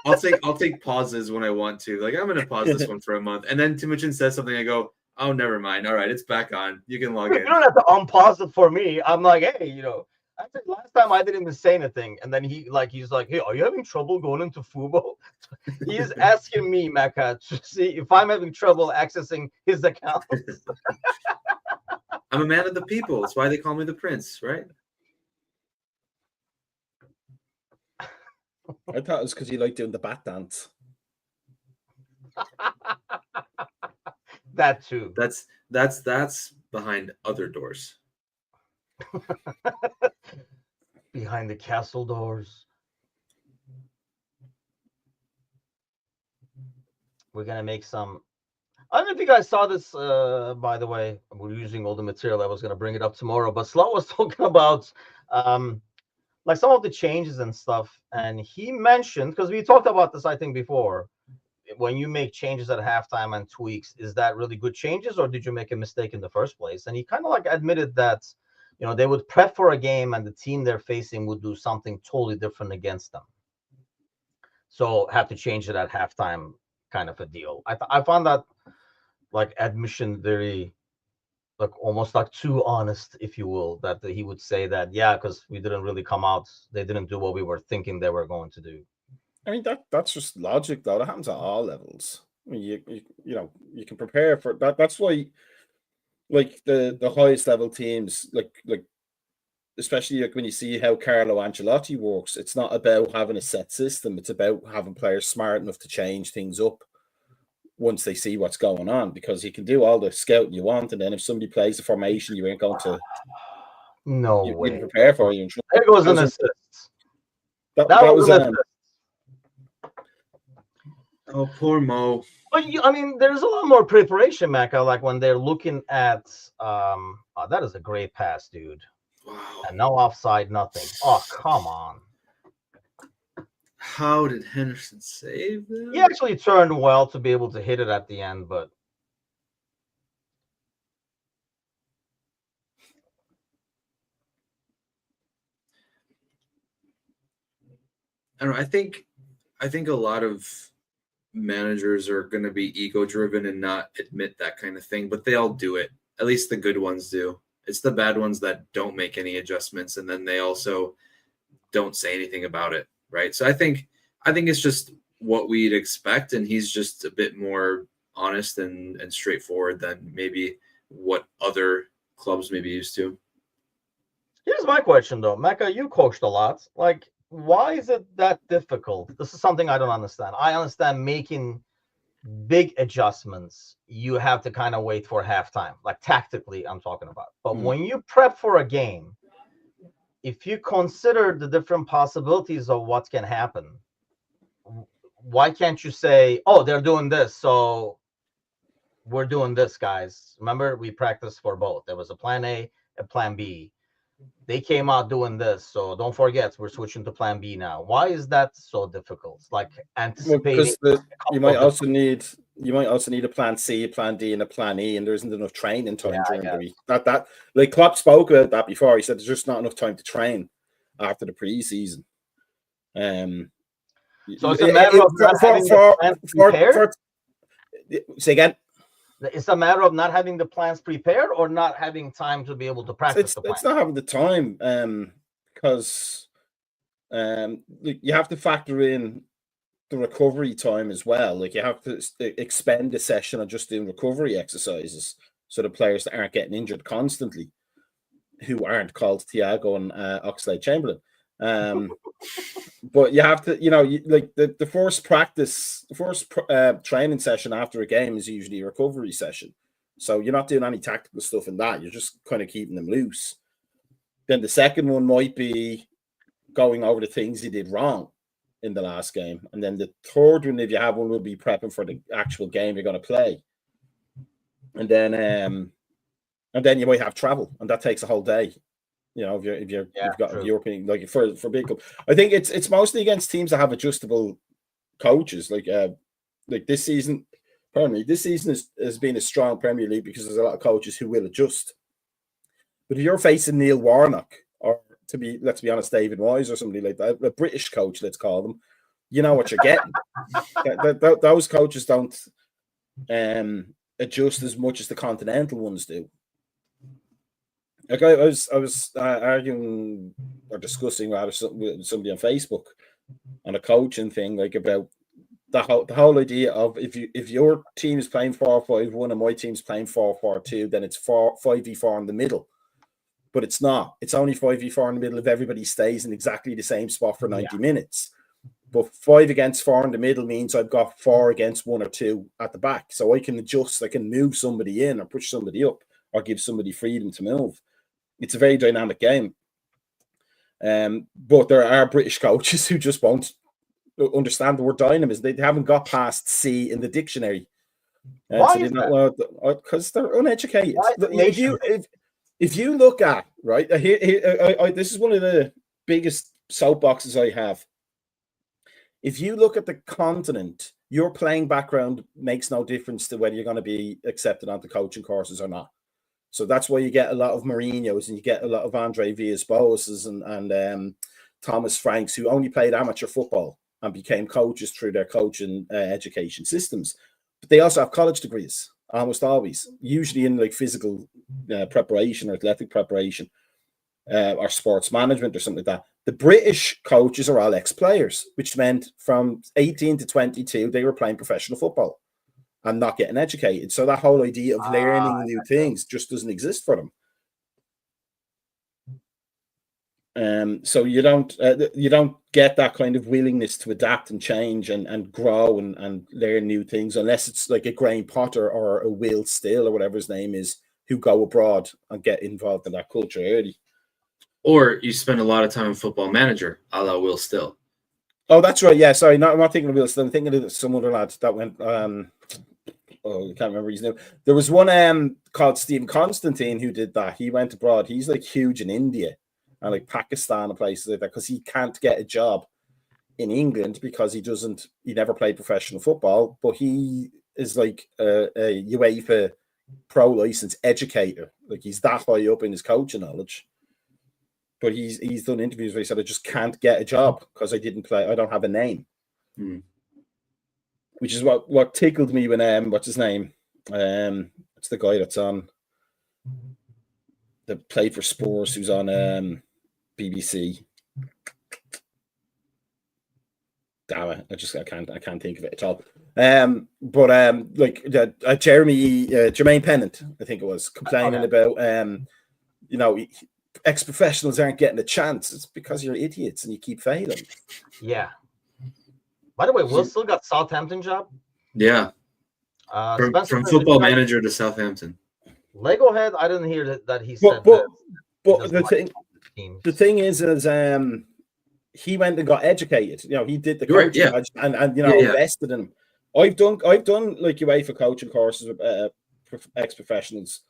I'll take pauses when I want to. Like I'm gonna pause this one for a month, and then Timuchin says something. I go, oh, never mind. All right, it's back on. You can log in. You don't have to unpause it for me. I'm like, hey, I think last time I didn't even say anything, and then he's like, hey, are you having trouble going into Fubo? He's asking me, Mecca, to see if I'm having trouble accessing his account. I'm a man of the people. That's why they call me the prince, right? I thought it was because you like doing the bat dance. That too. That's behind other doors. Behind the castle doors. We're gonna make some. I don't know if you guys saw this. By the way, we're using all the material. I was gonna bring it up tomorrow, but Slot was talking about like some of the changes and stuff, and he mentioned because we talked about this, I think, before. When you make changes at halftime and tweaks, is that really good changes, or did you make a mistake in the first place? And he kind of like admitted that, they would prep for a game and the team they're facing would do something totally different against them. So have to change it at halftime, kind of a deal. I found that like admission very, like almost like too honest, if you will, that he would say that, yeah, because we didn't really come out, they didn't do what we were thinking they were going to do. I mean, that's just logic, though. That happens at all levels. I mean, you can prepare for that. That's why, like the highest level teams, like especially like when you see how Carlo Ancelotti works, it's not about having a set system. It's about having players smart enough to change things up once they see what's going on, because you can do all the scouting you want, and then if somebody plays the formation you ain't going to No you way. didn't prepare for you. There goes an assist. That was was an assist. Oh, poor Mo. But I mean, there's a lot more preparation, Mecca. Like when they're looking at, oh, that is a great pass, dude. Wow. And no offside, nothing. Oh, come on. How did Henderson save that? He actually turned well to be able to hit it at the end, but I don't know. I think a lot of managers are going to be ego driven and not admit that kind of thing, but they all do it. At least the good ones do. It's the bad ones that don't make any adjustments, and then they also don't say anything about it, right? So I think it's just what we'd expect, and he's just a bit more honest and straightforward than maybe what other clubs may be used to. here's my question, though. Mecca, you coached a lot. Like, why is it that difficult? This is something I don't understand. I understand making big adjustments. You have to kind of wait for halftime, like tactically, I'm talking about. But when you prep for a game, if you consider the different possibilities of what can happen, why can't you say, oh, they're doing this, so we're doing this, guys? Remember, we practiced for both. There was a plan A, a plan B. They came out doing this, so don't forget, we're switching to plan B now. Why is that so difficult? Like anticipating. You might also need a plan C, a plan D, and a plan E, and there isn't enough training time during the week. That like Klopp spoke about that before. He said there's just not enough time to train after the preseason. So it's a matter of not having the plans prepared? Say again? It's a matter of not having the plans prepared or not having time to be able to practice the plan? It's not having the time because you have to factor in the recovery time as well. Like you have to expend a session on just doing recovery exercises so the players that aren't getting injured constantly, who aren't called Thiago and Oxlade-Chamberlain. But you have to, like the first practice, the first training session after a game is usually a recovery session. So you're not doing any tactical stuff in that. You're just kind of keeping them loose. Then the second one might be going over the things you did wrong in the last game. And then the third one, if you have one, will be prepping for the actual game you're going to play. And then you might have travel, and that takes a whole day. If you've got a European, like for big club, I think it's mostly against teams that have adjustable coaches. Like this season, this season has been a strong Premier League because there's a lot of coaches who will adjust. But if you're facing Neil Warnock, or let's be honest, David Moyes or somebody like that, a British coach, let's call them, you know what you're getting. Those coaches don't adjust as much as the continental ones do. Like I was arguing or discussing with somebody on Facebook on a coaching thing, like about the whole idea of if your team is playing 4-5-1 and my team's playing 4-4-2, then it's 5v4 in the middle. But it's not. It's only 5v4 in the middle if everybody stays in exactly the same spot for 90 minutes. But 5 against 4 in the middle means I've got 4 against 1 or 2 at the back. So I can adjust, I can move somebody in or push somebody up or give somebody freedom to move. It's a very dynamic game. But there are British coaches who just won't understand the word dynamism. They haven't got past C in the dictionary. Why is that? Because they're uneducated. If you look at, right, this is one of the biggest soapboxes I have. If you look at the continent, your playing background makes no difference to whether you're going to be accepted onto coaching courses or not. So that's why you get a lot of Mourinho's and you get a lot of Andre Villas-Boas and Thomas Franks, who only played amateur football and became coaches through their coaching education systems. But they also have college degrees, almost always, usually in like physical preparation or athletic preparation or sports management or something like that. The British coaches are all ex-players, which meant from 18 to 22, they were playing professional football and not getting educated. So that whole idea of learning new things just doesn't exist for them. So you don't get that kind of willingness to adapt and change and grow and learn new things unless it's like a Graham Potter or a Will Still or whatever his name is, who go abroad and get involved in that culture early. Or you spend a lot of time in Football Manager, a la Will Still. Oh, that's right. Yeah, sorry, I'm not thinking of Will Still. I'm thinking of some other lad that went. I can't remember his name. There was one called Stephen Constantine who did that. He went abroad. He's like huge in India and like Pakistan and places like that because he can't get a job in England because he never played professional football, but he is like a UEFA pro license educator. Like he's that high up in his coaching knowledge. But he's done interviews where he said, I just can't get a job because I didn't play. I don't have a name. Which is what tickled me when what's his name? It's the guy that's on that played for Spurs, who's on BBC. Damn it! I can't think of it at all. Jermaine Pennant, I think it was, complaining about ex-professionals aren't getting a chance. It's because you're idiots and you keep failing. Yeah. By the way, Will still got Southampton job. Yeah. From Football Manager to Southampton. Lego Head, I didn't hear that he said. But the thing is, he went and got educated. You know, he did the coaching and invested in him. I've done like UEFA coaching courses with ex-professionals,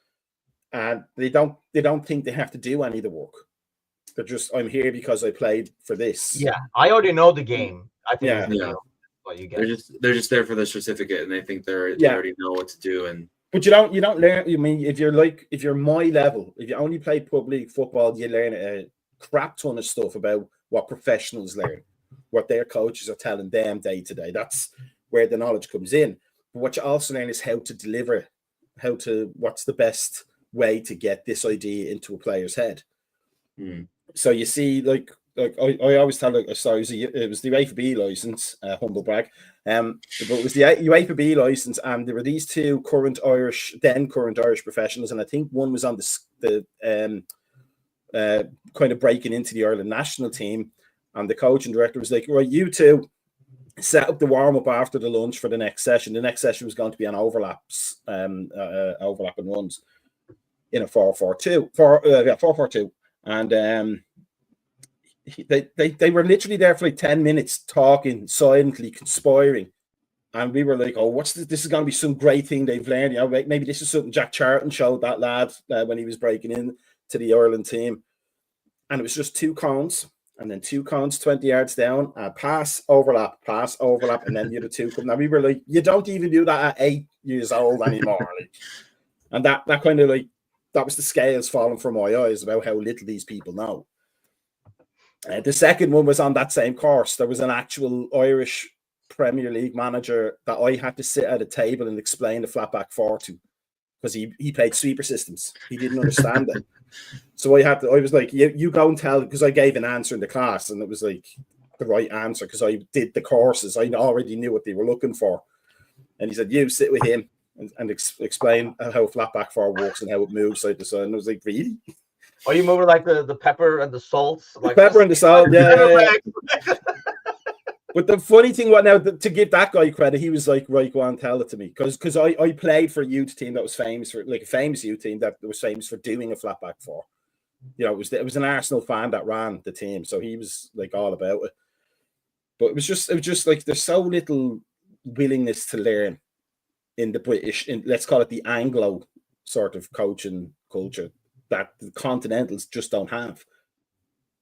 and they don't think they have to do any of the work. They're just, I'm here because I played for this. Yeah, I already know the game. I think what you get. They're just there for the certificate, and they think they already know what to do. And but you don't learn. I mean, if you're my level, if you only play public football, you learn a crap ton of stuff about what professionals learn, what their coaches are telling them day to day. That's where the knowledge comes in. But what you also learn is how to deliver, what's the best way to get this idea into a player's head. So you see, like I always tell a story. It was the UEFA B license, humble brag. But it was the UEFA B license, and there were these two current Irish professionals, and I think one was on the kind of breaking into the Ireland national team, and the coach and director was like, right, you two set up the warm-up after the lunch for the next session. The next session was going to be on overlaps, overlapping runs in a 4-4-2, and they were literally there for like 10 minutes talking, silently conspiring, and we were like, oh, what's this? This is going to be some great thing they've learned. You know, maybe this is something Jack Charlton showed that lad when he was breaking in to the Ireland team. And it was just 2 cones, and then 2 cones 20 yards down, pass, overlap, and then the other 2 come. Now we were like, you don't even do that at 8 years old anymore. And that kind of like, that was the scales falling from my eyes about how little these people know. The second one was on that same course. There was an actual Irish Premier League manager that I had to sit at a table and explain the flat back 4 to, because he played sweeper systems. He didn't understand it. So I was like, you go and tell, because I gave an answer in the class and it was like the right answer because I did the courses. I already knew what they were looking for. And he said, you sit with him and explain how flat back 4 works and how it moves side to side. And I was like, really? Are you moving like the pepper and the salt? Like pepper and the salt, yeah. But the funny thing, to give that guy credit, he was like, right, go on, tell it to me. Because I played for a youth team that was famous for, like a famous youth team that was famous for doing a flat back 4. You know, it was an Arsenal fan that ran the team, so he was like all about it. But it was just like there's so little willingness to learn in the British, let's call it the Anglo sort of coaching culture, that the Continentals just don't have.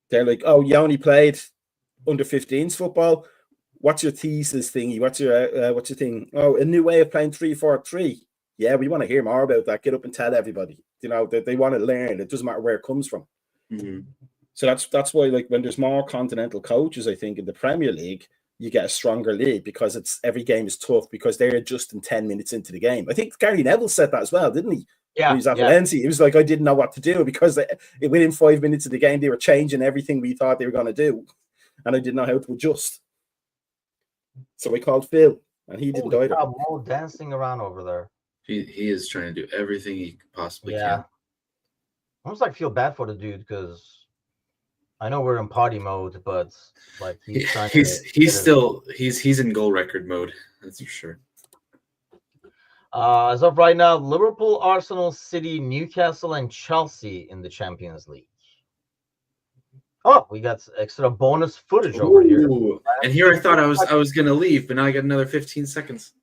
They're like, oh, you only played under 15s football. What's your thesis thingy? What's your thing? Oh, a new way of playing 3-4-3. Yeah, we want to hear more about that. Get up and tell everybody. You know, they want to learn. It doesn't matter where it comes from. Mm-hmm. So that's why, like, when there's more continental coaches, I think in the Premier League, you get a stronger league because every game is tough because they're adjusting 10 minutes into the game. I think Gary Neville said that as well, didn't he? Yeah. When he was at Valencia. He was like, I didn't know what to do because within 5 minutes of the game, they were changing everything we thought they were going to do. And I didn't know how to adjust. So I called Phil, and he didn't either. Mo dancing around over there. He is trying to do everything he possibly can. I almost like feel bad for the dude because I know we're in party mode, but like he's trying to He's still he's in goal record mode. That's for sure. As of right now, Liverpool, Arsenal, City, Newcastle, and Chelsea in the Champions League. Oh, we got extra bonus footage over here. Ooh. And here I thought I was gonna leave, but now I got another 15 seconds.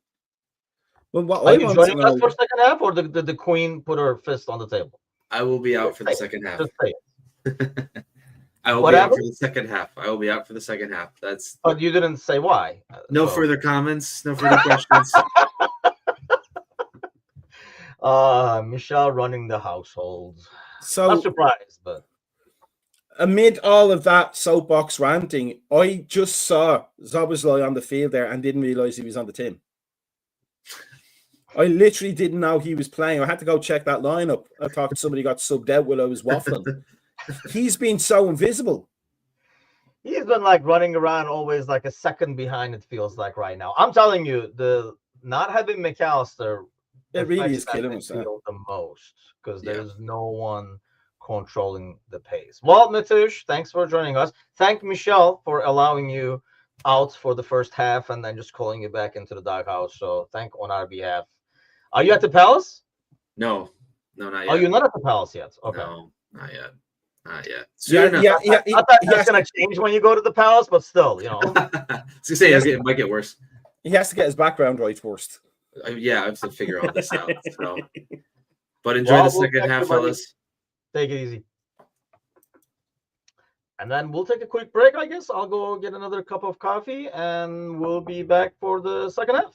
Well, what Are I you want to joining us know, for second half, or did the Queen put her fist on the table? I will be out for the second half. Just say it. I will What be out happened? for the second half. I will be out for the second half. That's But you didn't say why. no So- further comments, no further questions. Michelle running the household. Not so surprised, but amid all of that soapbox ranting, I just saw Szoboszlai on the field there and didn't realize he was on the team. I literally didn't know he was playing. I had to go check that lineup. I thought somebody got subbed out while I was waffling. He's been so invisible. he's been like running around always like a second behind, it feels like right now. I'm telling you, the not having McAllister It really is affects that killing us. midfield the most because Yeah. there's no one controlling the pace. Well, Matush, thanks for joining us. Thank Michelle for allowing you out for the first half and then just calling you back into the doghouse. So thank on our behalf. Are you at the Palace? No, not Are yet. you not at the Palace yet? Okay. No, not yet. Not yet. Yeah, Soon enough. yeah, I thought that's gonna change when you go to the Palace, but still, you know. I was gonna say it might get worse. He has to get his background right first. Yeah, I have to figure all this out. So, but enjoy Well, the we'll second check half, you, buddy. fellas. Take it easy. And then we'll take a quick break, I guess. I'll go get another cup of coffee and we'll be back for the second half.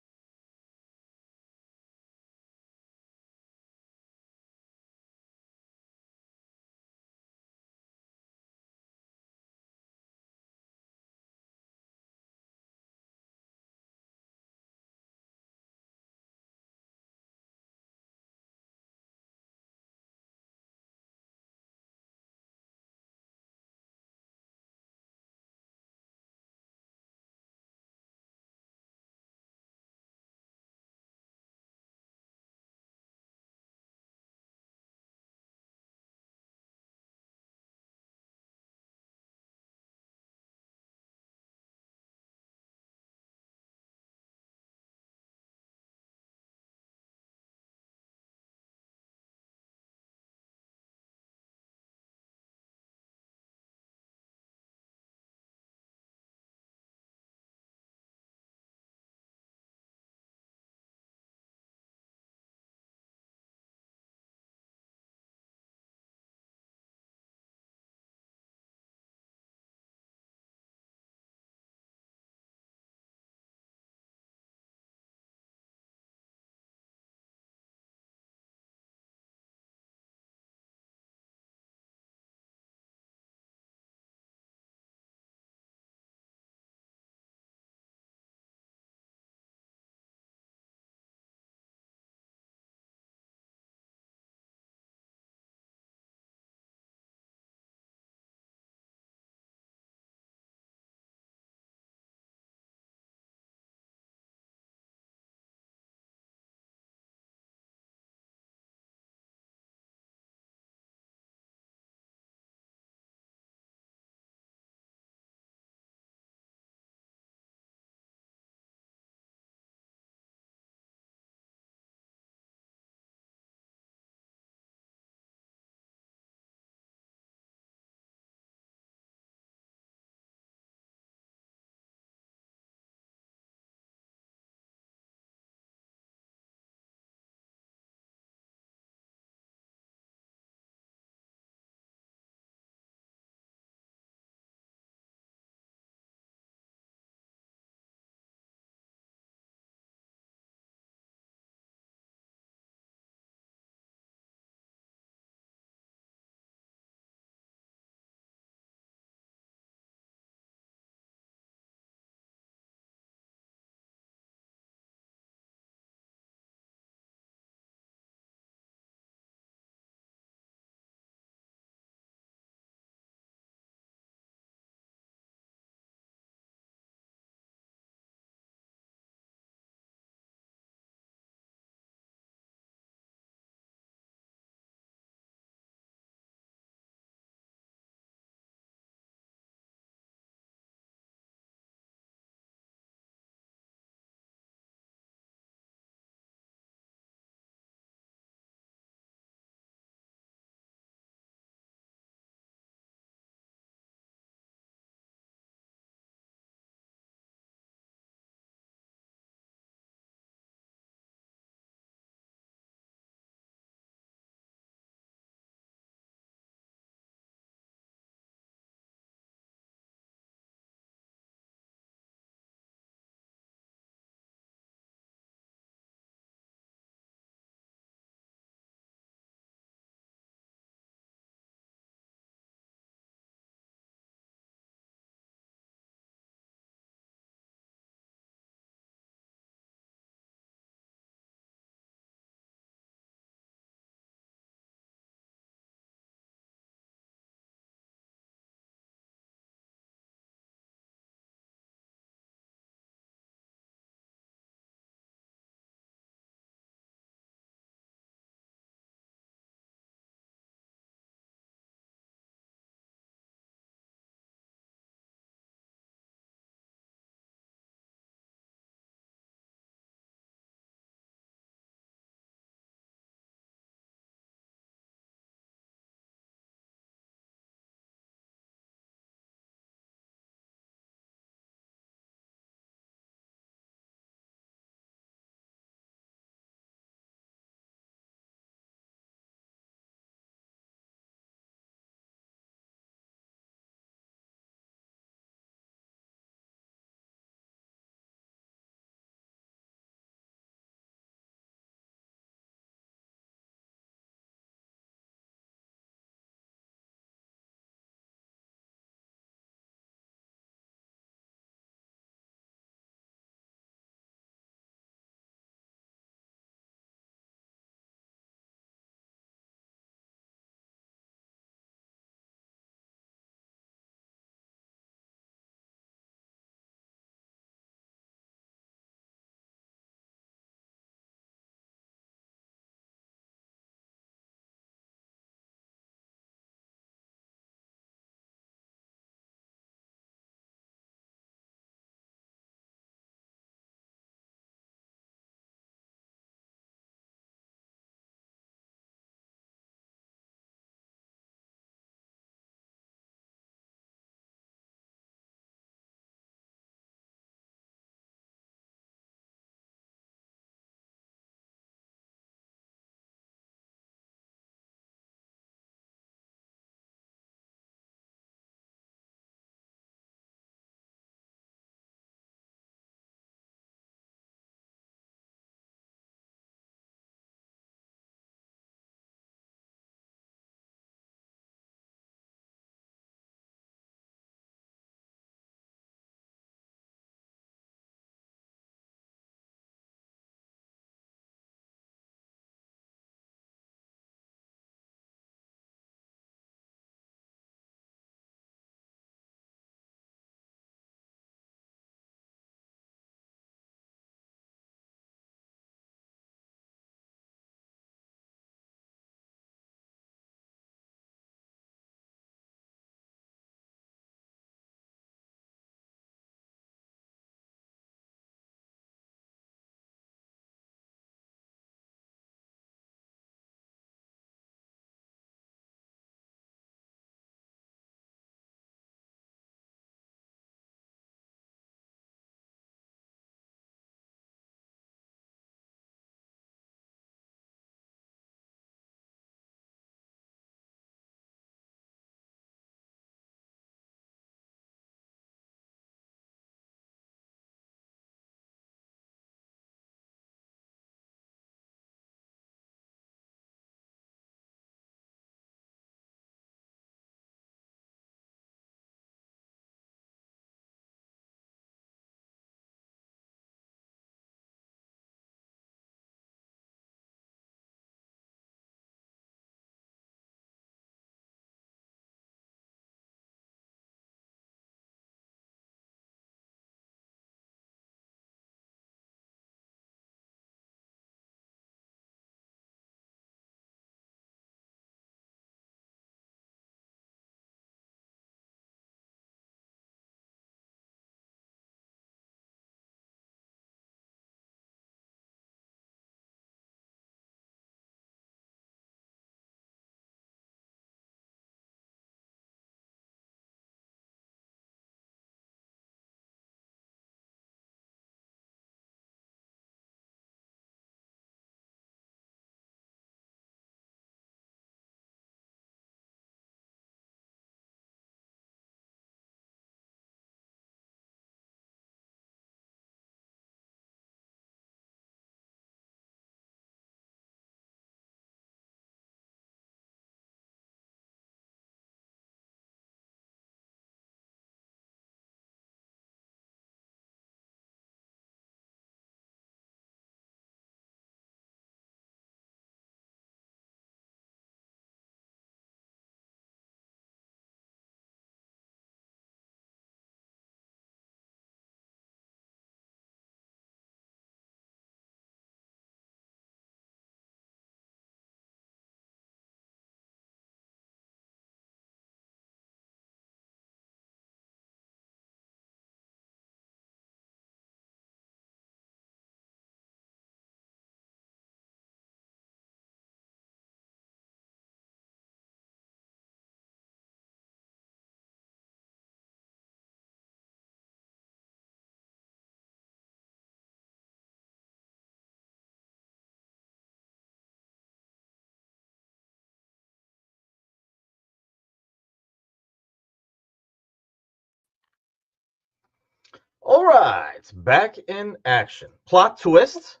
All right, back in action. Plot twist.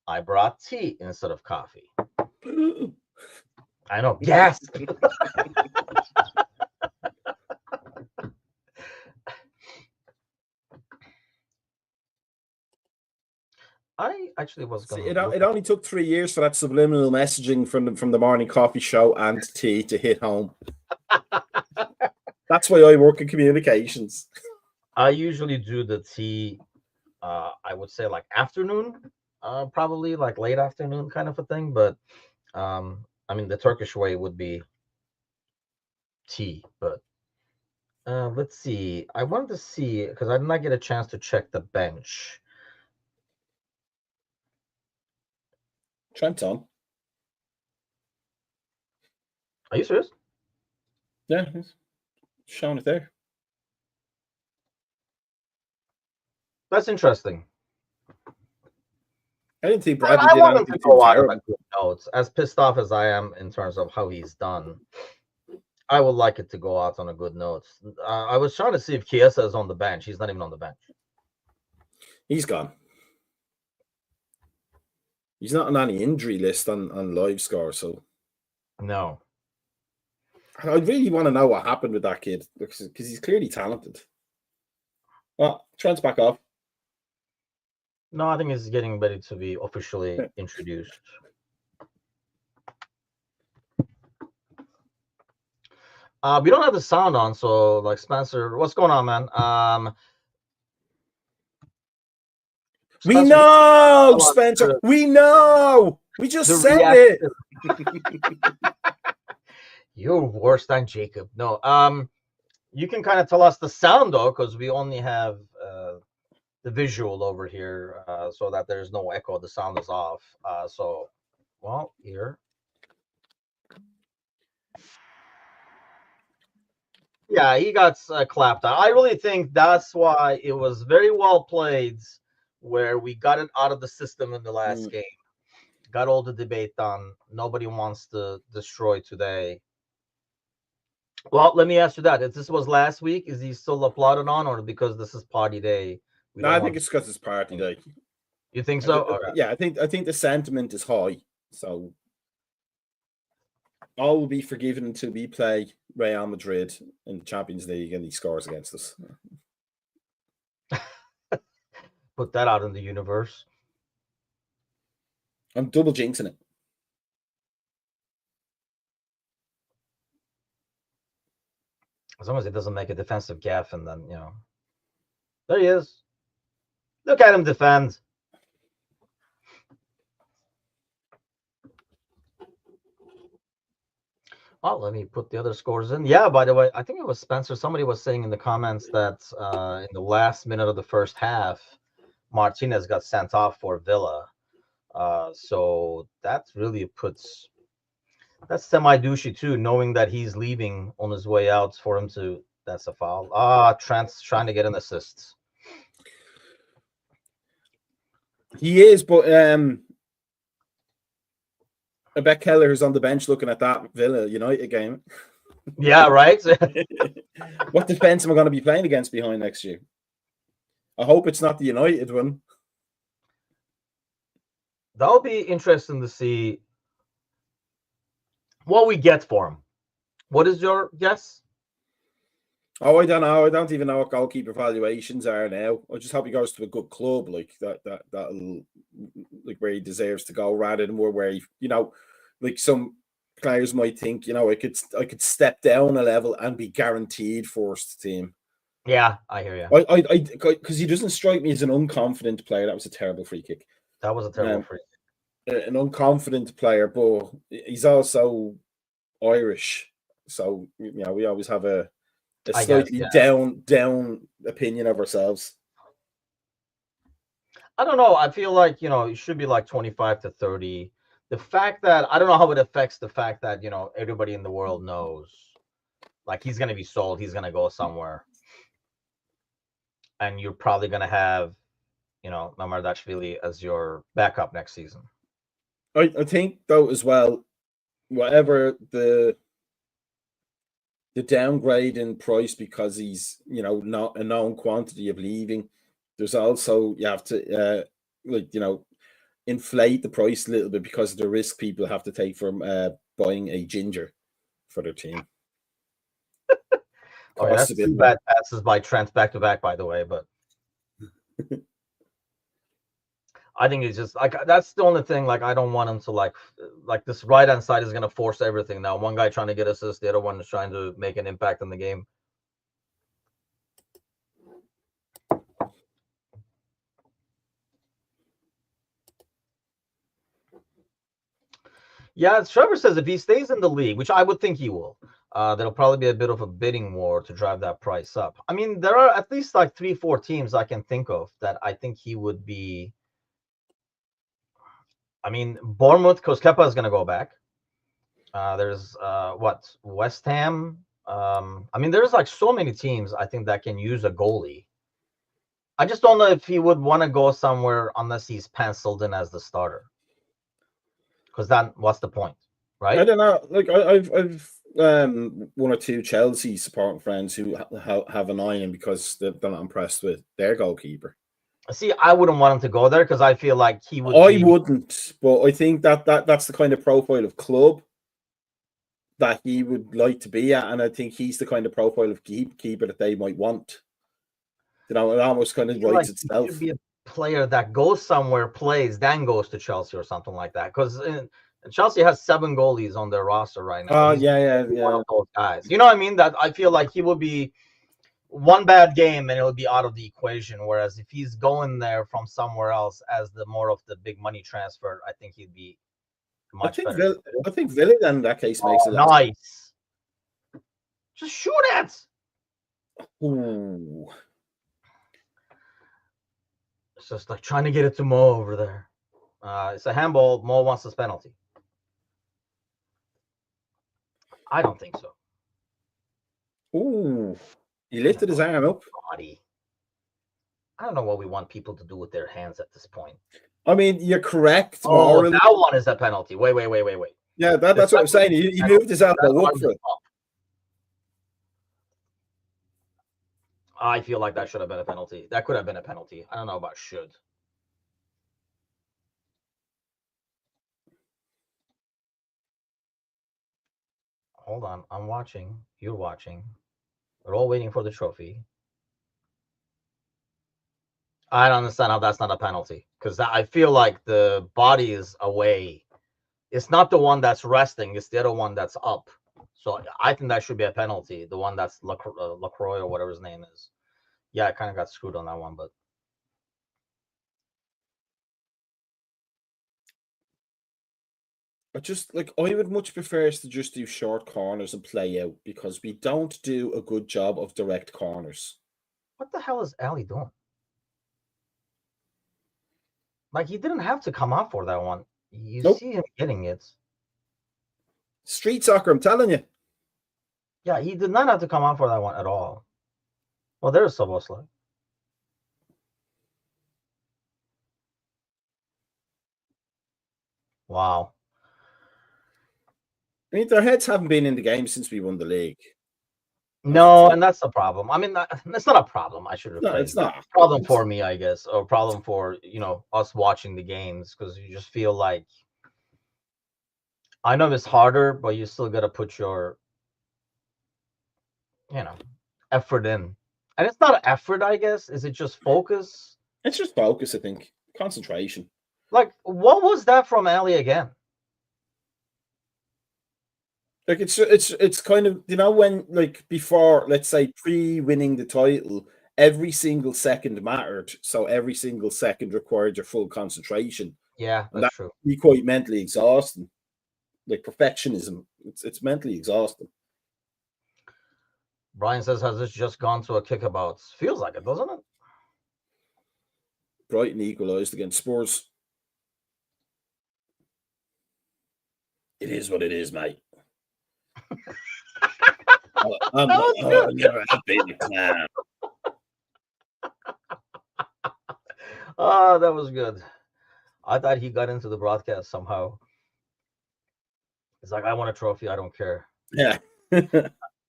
I brought tea instead of coffee. I know. Yes. I actually was See, going to. it only took 3 years for that subliminal messaging from the morning coffee show and tea to hit home. That's why I work in communications. I usually do the tea. I would say like afternoon, probably like late afternoon kind of a thing. But I mean, the Turkish way would be tea. But let's see. I wanted to see because I did not get a chance to check the bench. Trent on. Are you serious? Yeah, he's showing it there. That's interesting. I didn't think I Bradley did want him anything to too go out on terrible. a good note. As pissed off as I am in terms of how he's done, I would like it to go out on a good note. I was trying to see if Chiesa is on the bench. He's not even on the bench. He's gone. He's not on any injury list on live score, so No. I really want to know what happened with that kid because he's clearly talented. Oh, Trent's back off. No, I think he's getting ready to be officially introduced. We don't have the sound on, so like Spencer, what's going on, man? We Spencer, know, Spencer. We know. We just said it. You're worse than Jacob. No, you can kind of tell us the sound though, because we only have the visual over here, so that there's no echo. The sound is off. So, well, here. Yeah, he got clapped out. I really think that's why it was very well played, where we got it out of the system in the last game. Got all the debate done. Nobody wants to destroy today. Well, let me ask you that. If this was last week, is he still applauded on, or because this is party day? No, I think it's because it's party day. You think so? Okay. Yeah, I think the sentiment is high. So all will be forgiven until we play Real Madrid in the Champions League and he scores against us. Put that out in the universe. I'm double jinxing it. As long as it doesn't make a defensive gaffe, and then, there he is. Look at him defend. Oh, let me put the other scores in. Yeah, by the way, I think it was Spencer. Somebody was saying in the comments that in the last minute of the first half, Martinez got sent off for Villa. So that really puts... That's semi-douchey too, knowing that he's leaving on his way out for him to... That's a foul. Trent's trying to get an assist. He is, but I bet Keller is on the bench looking at that Villa United game. Yeah, right? What defense am I going to be playing against behind next year? I hope it's not the United one. That'll be interesting to see what we get for him. What is your guess? Oh, I don't know. I don't even know what goalkeeper valuations are now. I just hope he goes to a good club like that'll like where he deserves to go, rather than where he, like some players might think, I could step down a level and be guaranteed first team. Yeah, I hear you. I because he doesn't strike me as an unconfident player. That was a terrible free kick. That was a terrible free kick. An unconfident player, but he's also Irish, so we always have a slightly down opinion of ourselves. I don't know. I feel like, it should be like 25 to 30. The fact that I don't know how it affects the fact that, everybody in the world knows, like, he's going to be sold. He's going to go somewhere. And you're probably going to have, Mamardashvili as your backup next season. I think, though, as well, whatever the downgrade in price because he's, not a known quantity of leaving, There's also you have to inflate the price a little bit because of the risk people have to take from buying a ginger for their team. Oh, yeah, that's 2 bad passes by Trent back to back, by the way, but I think it's just like that's the only thing. Like I don't want him to like this right hand side is going to force everything now. One guy trying to get assists, the other one is trying to make an impact in the game. Yeah, Trevor says if he stays in the league, which I would think he will, there'll probably be a bit of a bidding war to drive that price up. I mean, there are at least like 3-4 teams I can think of that I think he would be. I mean, Bournemouth, because Kepa is going to go back. There's West Ham. I mean, there's like so many teams I think that can use a goalie. I just don't know if he would want to go somewhere unless he's penciled in as the starter. Because then, what's the point, right? I don't know. Like I've one or two Chelsea supporting friends who have an eye on him because they're not impressed with their goalkeeper. See, I wouldn't want him to go there because I feel like he would. I wouldn't, but I think that's the kind of profile of club that he would like to be at, and I think he's the kind of profile of keeper that they might want. You know, it almost kind of writes itself. He should be a player that goes somewhere, plays, then goes to Chelsea or something like that. Because Chelsea has 7 goalies on their roster right now. Oh, yeah. One of those guys. You know what I mean? That I feel like he will be one bad game and it'll be out of the equation. Whereas if he's going there from somewhere else as the more of the big money transfer, I think he'd be much better. I think Villa then in that case makes it nice. Just shoot it. Ooh. It's just like trying to get it to Mo over there. It's a handball. Mo wants this penalty. I don't think so. Ooh. He lifted his arm up. Body. I don't know what we want people to do with their hands at this point. I mean, you're correct. Oh, that one is a penalty. Wait. Yeah, that's what I'm saying. He moved his elbow up for it. I feel like that should have been a penalty. That could have been a penalty. I don't know about should. Hold on. I'm watching. You're watching. We're all waiting for the trophy. I don't understand how that's not a penalty. Because I feel like the body is away. It's not the one that's resting. It's the other one that's up. So I think that should be a penalty. The one that's LaCroix or whatever his name is. Yeah, I kind of got screwed on that one, but. I would much prefer us to just do short corners and play out because we don't do a good job of direct corners. What the hell is Ali doing? Like, he didn't have to come out for that one. You see him getting it. Street soccer, I'm telling you. Yeah, he did not have to come out for that one at all. Well, there's Soboslai. Wow. I mean, their heads haven't been in the game since we won the league. No, and that's the problem. I mean, it's not a problem. I should have. No, it's not a problem for me, I guess, or a problem for us watching the games because you just feel like. I know it's harder, but you still got to put your, effort in. And it's not effort, I guess. Is it just focus? It's just focus, I think. Concentration. Like, what was that from Ali again? Like it's kind of when before, let's say pre-winning the title, every single second mattered. So every single second required your full concentration. Yeah, that's true. Be quite mentally exhausting. Like perfectionism, it's mentally exhausting. Brian says, has this just gone to a kickabout? Feels like it, doesn't it? Brighton equalised against Spurs. It is what it is, mate. I'm never happy in the clown. Oh, that was good. I thought he got into the broadcast somehow. It's like, I want a trophy. I don't care. Yeah.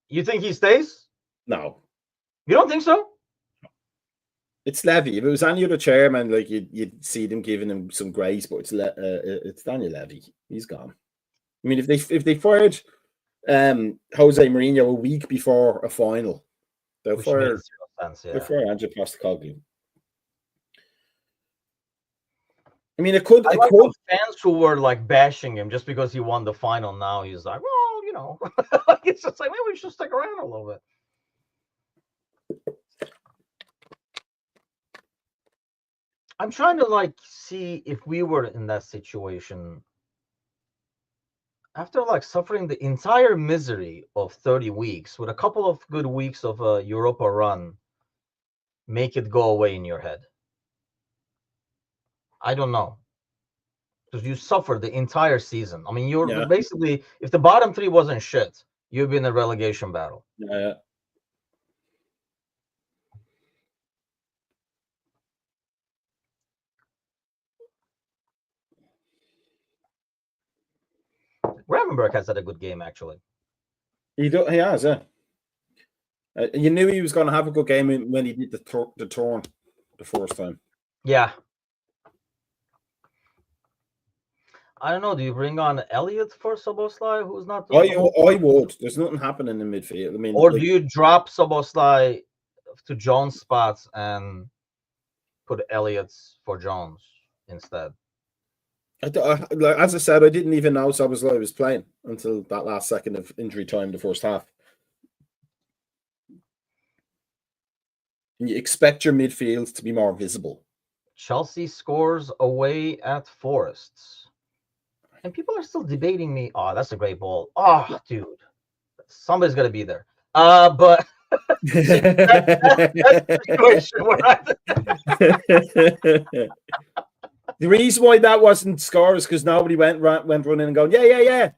You think he stays? No. You don't think so? It's Levy. If it was any other chairman, like you'd see them giving him some grace, but it's Daniel Levy. He's gone. I mean, if they fired Jose Mourinho a week before a final, they'll fire Andrew Postecoglou. I mean, it could. I like fans who were like bashing him just because he won the final. Now he's like, well, you know, it's just like maybe we should stick around a little bit. I'm trying to like see if we were in that situation after like suffering the entire misery of 30 weeks with a couple of good weeks of a Europa run, make it go away in your head. I don't know. Because you suffered the entire season. I mean, you're basically, if the bottom three wasn't shit, you'd be in a relegation battle. Yeah. Gravenberch has had a good game, actually. He has, yeah. You knew he was going to have a good game when he did the turn the first time. Yeah. I don't know. Do you bring on Elliott for Szoboszlai, who's not? I would. There's nothing happening in midfield. I mean, or do you drop Szoboszlai to Jones' spots and put Elliott for Jones instead? As I said, I didn't even know Szoboszlai was playing until that last second of injury time, the first half. And you expect your midfield to be more visible. Chelsea scores away at Forests. And people are still debating me. Oh, that's a great ball. Oh, dude. Somebody's going to be there. But that's the situation The reason why that wasn't score is because nobody went running and going, yeah.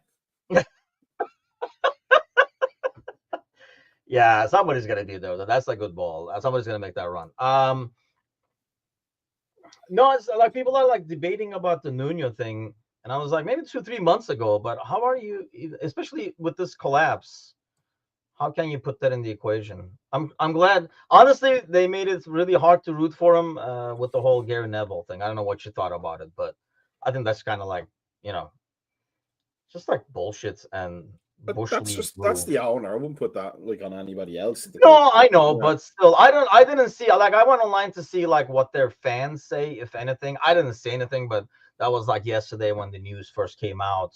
Yeah, somebody's going to be there. That's a good ball. Somebody's going to make that run. No, it's like people are like debating about the Nuno thing. And I was like, maybe 2-3 months ago, but how are you, especially with this collapse, how can you put that in the equation? I'm glad. Honestly, they made it really hard to root for him with the whole Gary Neville thing. I don't know what you thought about it, but I think that's kind of like, just like bullshit and that's the owner. I wouldn't put that like on anybody else. No, I know, but still, I didn't see, like, I went online to see like what their fans say, if anything. I didn't say anything, but that was like yesterday when the news first came out.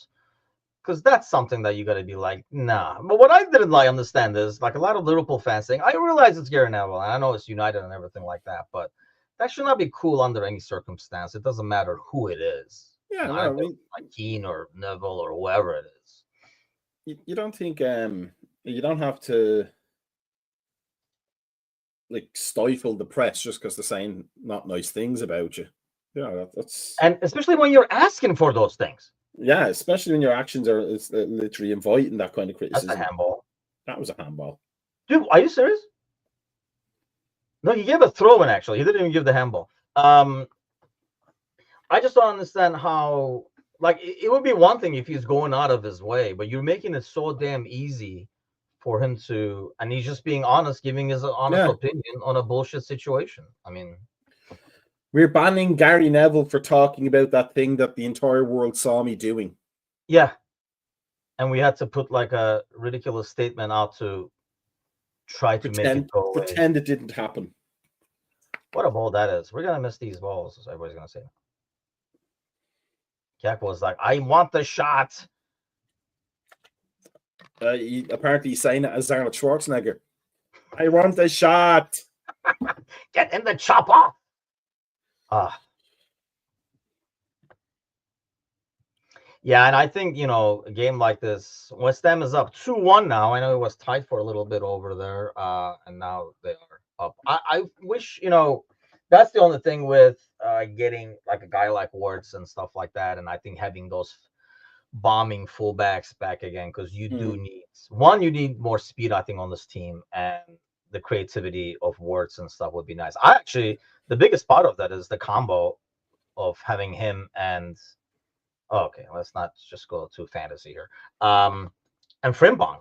Because that's something that you got to be like, nah. But what I didn't like understand is like a lot of Liverpool fans saying, I realize it's Gary Neville, and I know it's United and everything like that, but that should not be cool under any circumstance. It doesn't matter who it is. Yeah, no, like Keane or Neville or whoever it is. You don't think you don't have to like stifle the press just because they're saying not nice things about you. Yeah, that's, and especially when you're asking for those things. Yeah, especially when your actions are literally inviting that kind of criticism. That's a handball. That was a handball. Dude, are you serious? No, he gave a throw-in, actually. He didn't even give the handball. I just don't understand how, like, it would be one thing if he's going out of his way, but you're making it so damn easy for him to, and he's just being honest, giving his honest opinion on a bullshit situation. I mean, we're banning Gary Neville for talking about that thing that the entire world saw me doing. Yeah. And we had to put like a ridiculous statement out to try to make it go away. Pretend it didn't happen. What a ball that is. We're going to miss these balls, as everybody's going to say. Jack was like, I want the shot. Apparently he's saying it as Arnold Schwarzenegger. I want the shot. Get in the chopper. Yeah, and I think, a game like this, West Ham is up 2-1 now. I know it was tight for a little bit over there, and now they are up. I wish, that's the only thing with getting like a guy like Wirtz and stuff like that, and I think having those bombing fullbacks back again, because you do need, you need more speed, I think, on this team, and the creativity of Wirtz and stuff would be nice. The biggest part of that is the combo of having him and okay, let's not just go to fantasy here. And Frimpong.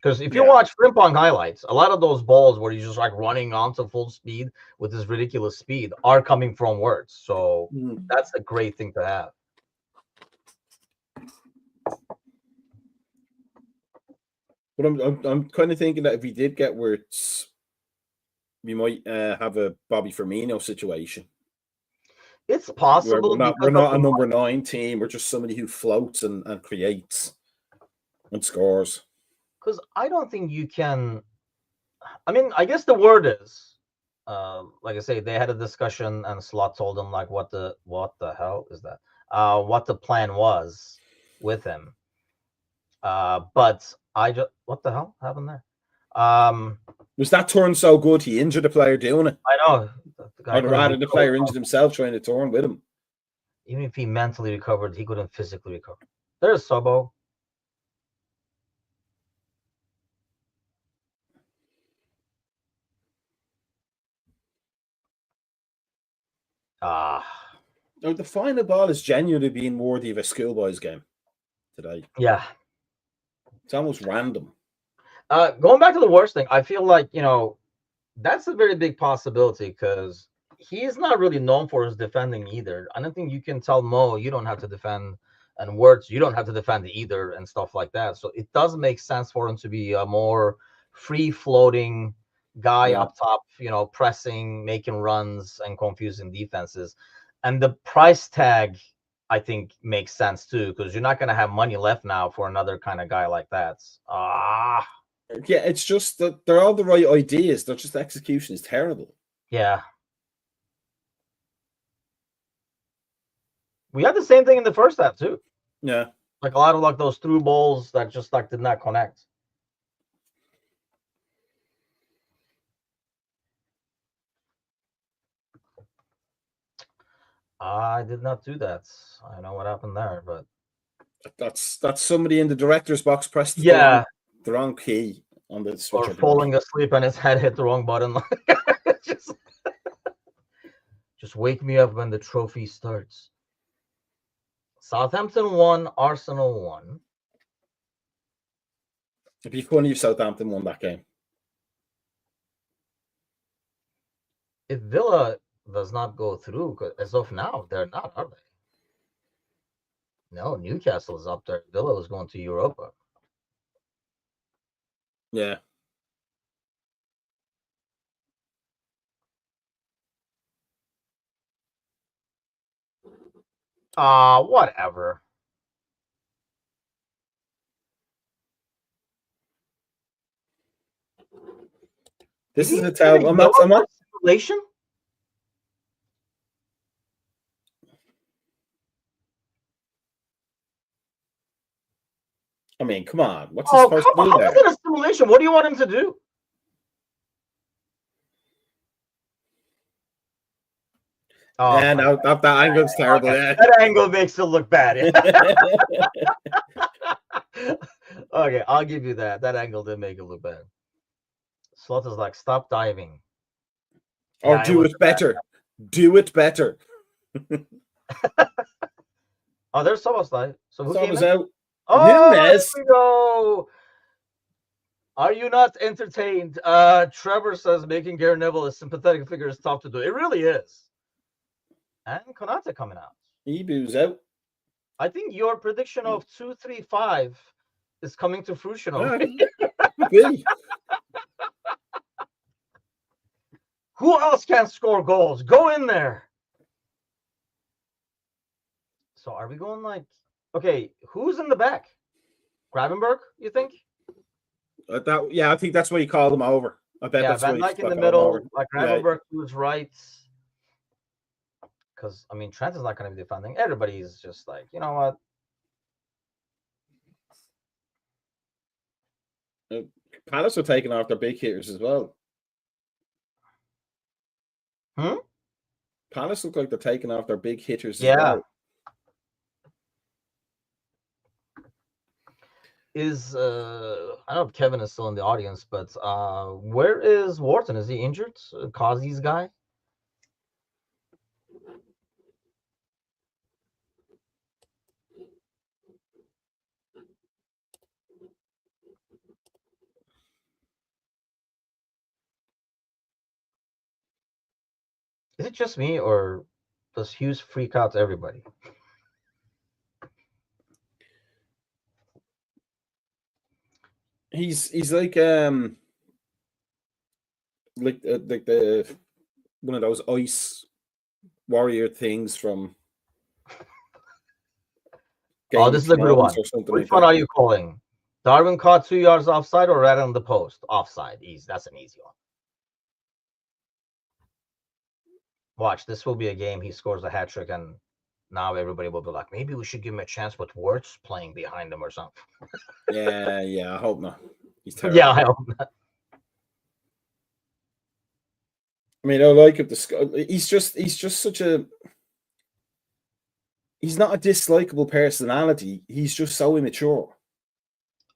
Because if you watch Frimpong highlights, a lot of those balls where he's just like running onto full speed with this ridiculous speed are coming from words. So that's a great thing to have. But I'm kind of thinking that if we did get words, we might have a Bobby Firmino situation. It's possible. We're not a number 9 team. We're just somebody who floats and creates and scores. Because I don't think you can. I mean, I guess the word is, like I say, they had a discussion and Slot told them like what the hell is that? What the plan was with him. But what the hell happened there? Was that turn so good he injured the player doing it? I know. I'd rather the player injured himself trying to turn with him. Even if he mentally recovered, he couldn't physically recover. There's Sobo. No, the final ball is genuinely being worthy of a schoolboys game today. Yeah. It's almost random. Going back to the worst thing, I feel like, that's a very big possibility because he's not really known for his defending either. I don't think you can tell Mo you don't have to defend, and Wirtz you don't have to defend either, and stuff like that. So it does make sense for him to be a more free-floating guy up top, pressing, making runs, and confusing defenses. And the price tag, I think, makes sense too, because you're not going to have money left now for another kind of guy like that. Yeah, it's just that they're all the right ideas. They're just execution is terrible. Yeah. We had the same thing in the first half too. Yeah. Like a lot of those through balls that just did not connect. I did not do that. I know what happened there, but that's somebody in the director's box pressed the wrong key on the switcher. Or falling asleep and his head hit the wrong button. Just wake me up when the trophy starts. Southampton 1, Arsenal 1. It'd be funny if Southampton won that game. If Villa does not go through, as of now, they're not, are they? No, Newcastle is up there. Villa is going to Europa. Yeah. Whatever. This is a tell. I'm not simulation. I mean, come on. What's he supposed to do there? How is it a simulation? What do you want him to do? Yeah, no, that angle's terrible. Okay. Yeah. That angle makes it look bad. Okay, I'll give you that. That angle did make it look bad. Slot is like, stop diving. Or do it better. Do it better. Oh, there's Sobo's dive. So who came in? Out. Oh, there we go. Are you not entertained? Trevor says making Gary Neville a sympathetic figure is tough to do. It really is. And Konate coming out. Ibu's out. I think your prediction of 2-3-5 is coming to fruition. Who else can score goals? Go in there. So are we going like, okay, who's in the back? Gravenberg, you think? I think that's what you call them over. I bet that's Van what Dijk in the middle, like Gravenberg who's right. Because, I mean, Trent is not going to be defending. Everybody's just like, you know what? Palace are taking off their big hitters as well. Palace look like they're taking off their big hitters as well. I don't know if Kevin is still in the audience, but where is Wharton? Is he injured? Kazi's guy? it just me, or does Hughes freak out everybody? He's like the one of those ice warrior things from Game Oh, this of is a good one. Thrones or something Which like one that. are you calling? Darwin caught 2 yards offside or right on the post? Offside. Easy. That's an easy one. Watch, this will be a game. He scores a hat trick, and now everybody will be like, maybe we should give him a chance with Wirtz playing behind him or something. Yeah, I hope not. He's terrible. Yeah, I hope not. I mean, I like him. He's just such a. He's not a dislikable personality. He's just so immature.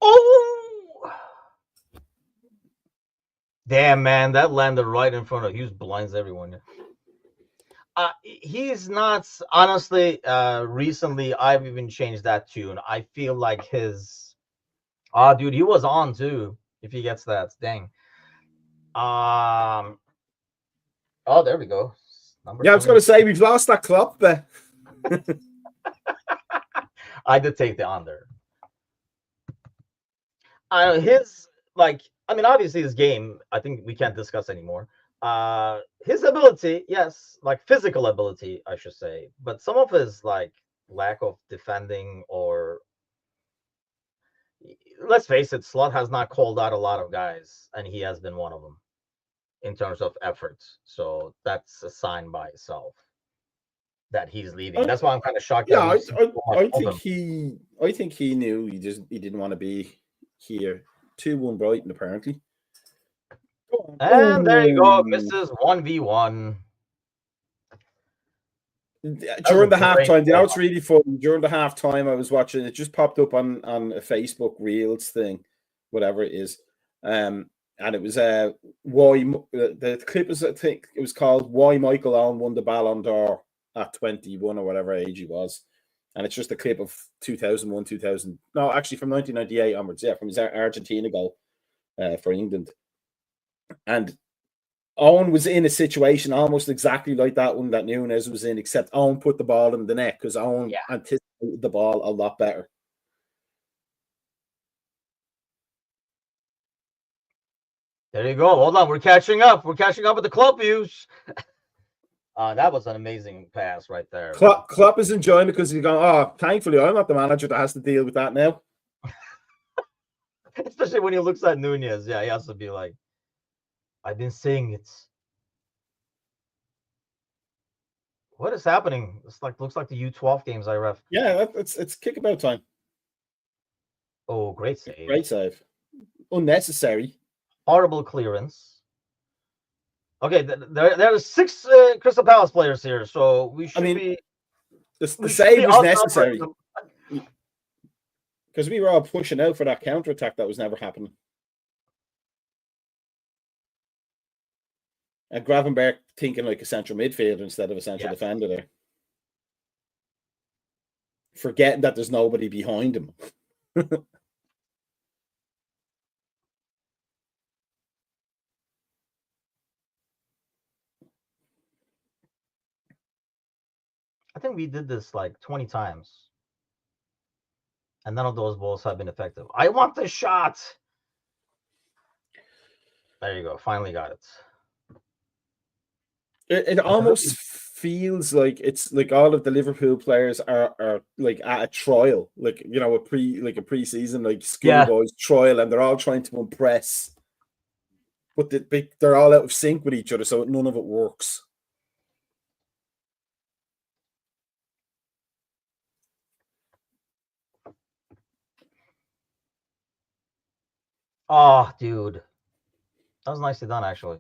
Oh! Damn, man, that landed right in front of Hughes, blinds everyone. He's not, honestly, recently, I've even changed that tune. I feel like his... Oh, dude, he was on, too, if he gets that. Dang. Oh, there we go. Yeah, I was going to say, we've lost that club, but... I did take the under. Obviously his game, I think we can't discuss anymore. His ability, yes, like physical ability, I should say, but some of his like lack of defending, or let's face it, Slot has not called out a lot of guys, and he has been one of them in terms of efforts. So that's a sign by itself that he's leaving. That's why I'm kind of shocked. Yeah, I think he knew he didn't want to be here. 2-1 Brighton, apparently. And there you go, Mrs. 1v1. During the halftime, you know, it's really fun. During the halftime, I was watching, it just popped up on a Facebook Reels thing, whatever it is. And it was why the clip was, I think it was called "Why Michael Owen Won the Ballon d'Or at 21" or whatever age he was. And it's just a clip of 2001, 2000. No, actually from 1998 onwards. Yeah, from his Argentina goal for England. And Owen was in a situation almost exactly like that one that Núñez was in, except Owen put the ball in the net because Owen anticipated the ball a lot better. There you go. Hold on. We're catching up. We're catching up with the club views. That was an amazing pass right there. Klopp is enjoying it because he's going, oh, thankfully, I'm not the manager that has to deal with that now. Especially when he looks at Núñez. Yeah, he has to be like, I've been saying it. What is happening? It's like looks like the U12 games I ref. Yeah, it's kickabout time. Oh, great save. Great save. Unnecessary. Horrible clearance. Okay, there are 6 Crystal Palace players here, so we should be... The save was necessary. Because we were all pushing out for that counter-attack that was never happening. And Gravenberch thinking like a central midfielder instead of a central defender there. Forgetting that there's nobody behind him. I think we did this like 20 times. And none of those balls have been effective. I want the shot. There you go. Finally got it. It almost feels like it's like all of the Liverpool players are like at a trial, like, you know, a pre-season like schoolboys trial, and they're all trying to impress, but they're all out of sync with each other, so none of it works. Oh, dude, that was nicely done, actually.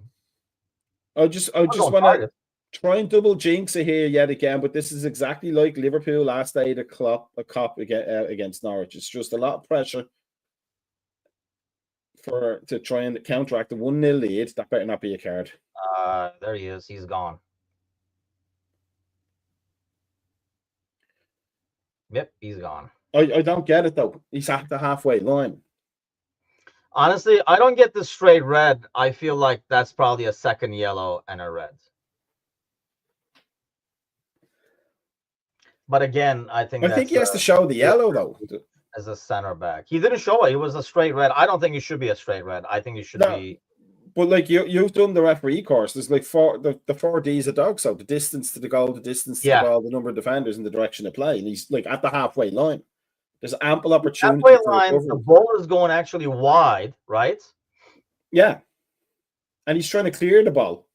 I just want to try and double jinx it here yet again, but this is exactly like Liverpool last day to cop against Norwich. It's just a lot of pressure to try and counteract the 1-0 lead. That better not be a card. There he is. He's gone. Yep, he's gone. I don't get it though. He's at the halfway line. Honestly, I don't get the straight red. I feel like that's probably a second yellow and a red. But again, I think I think that's he has to show the yellow though. as a center back. He didn't show it. He was a straight red. I don't think it should be a straight red. I think it should No. be. But like you've done the referee course. There's like the 4Ds of dog. So the distance to the goal, the distance to the ball, the number of defenders, and the direction of play. And he's like at the halfway line. There's ample opportunity. Halfway line, the ball is going actually wide, right? Yeah. And he's trying to clear the ball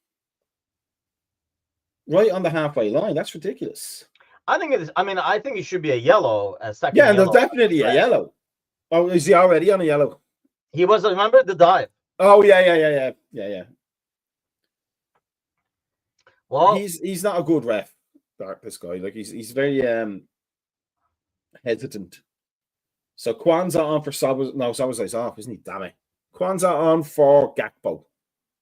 right on the halfway line. That's ridiculous. I think it is. I mean, I think it should be a yellow. A second. Yeah, yellow. there's definitely a yellow. Oh, is he already on a yellow? He was. Remember the dive. Oh yeah. Well, he's not a good ref. This guy, like he's very hesitant. So Kwanzaa on for Sabas. No, Sabazai's off, isn't he? Damn it. Kwanzaa on for Gakpo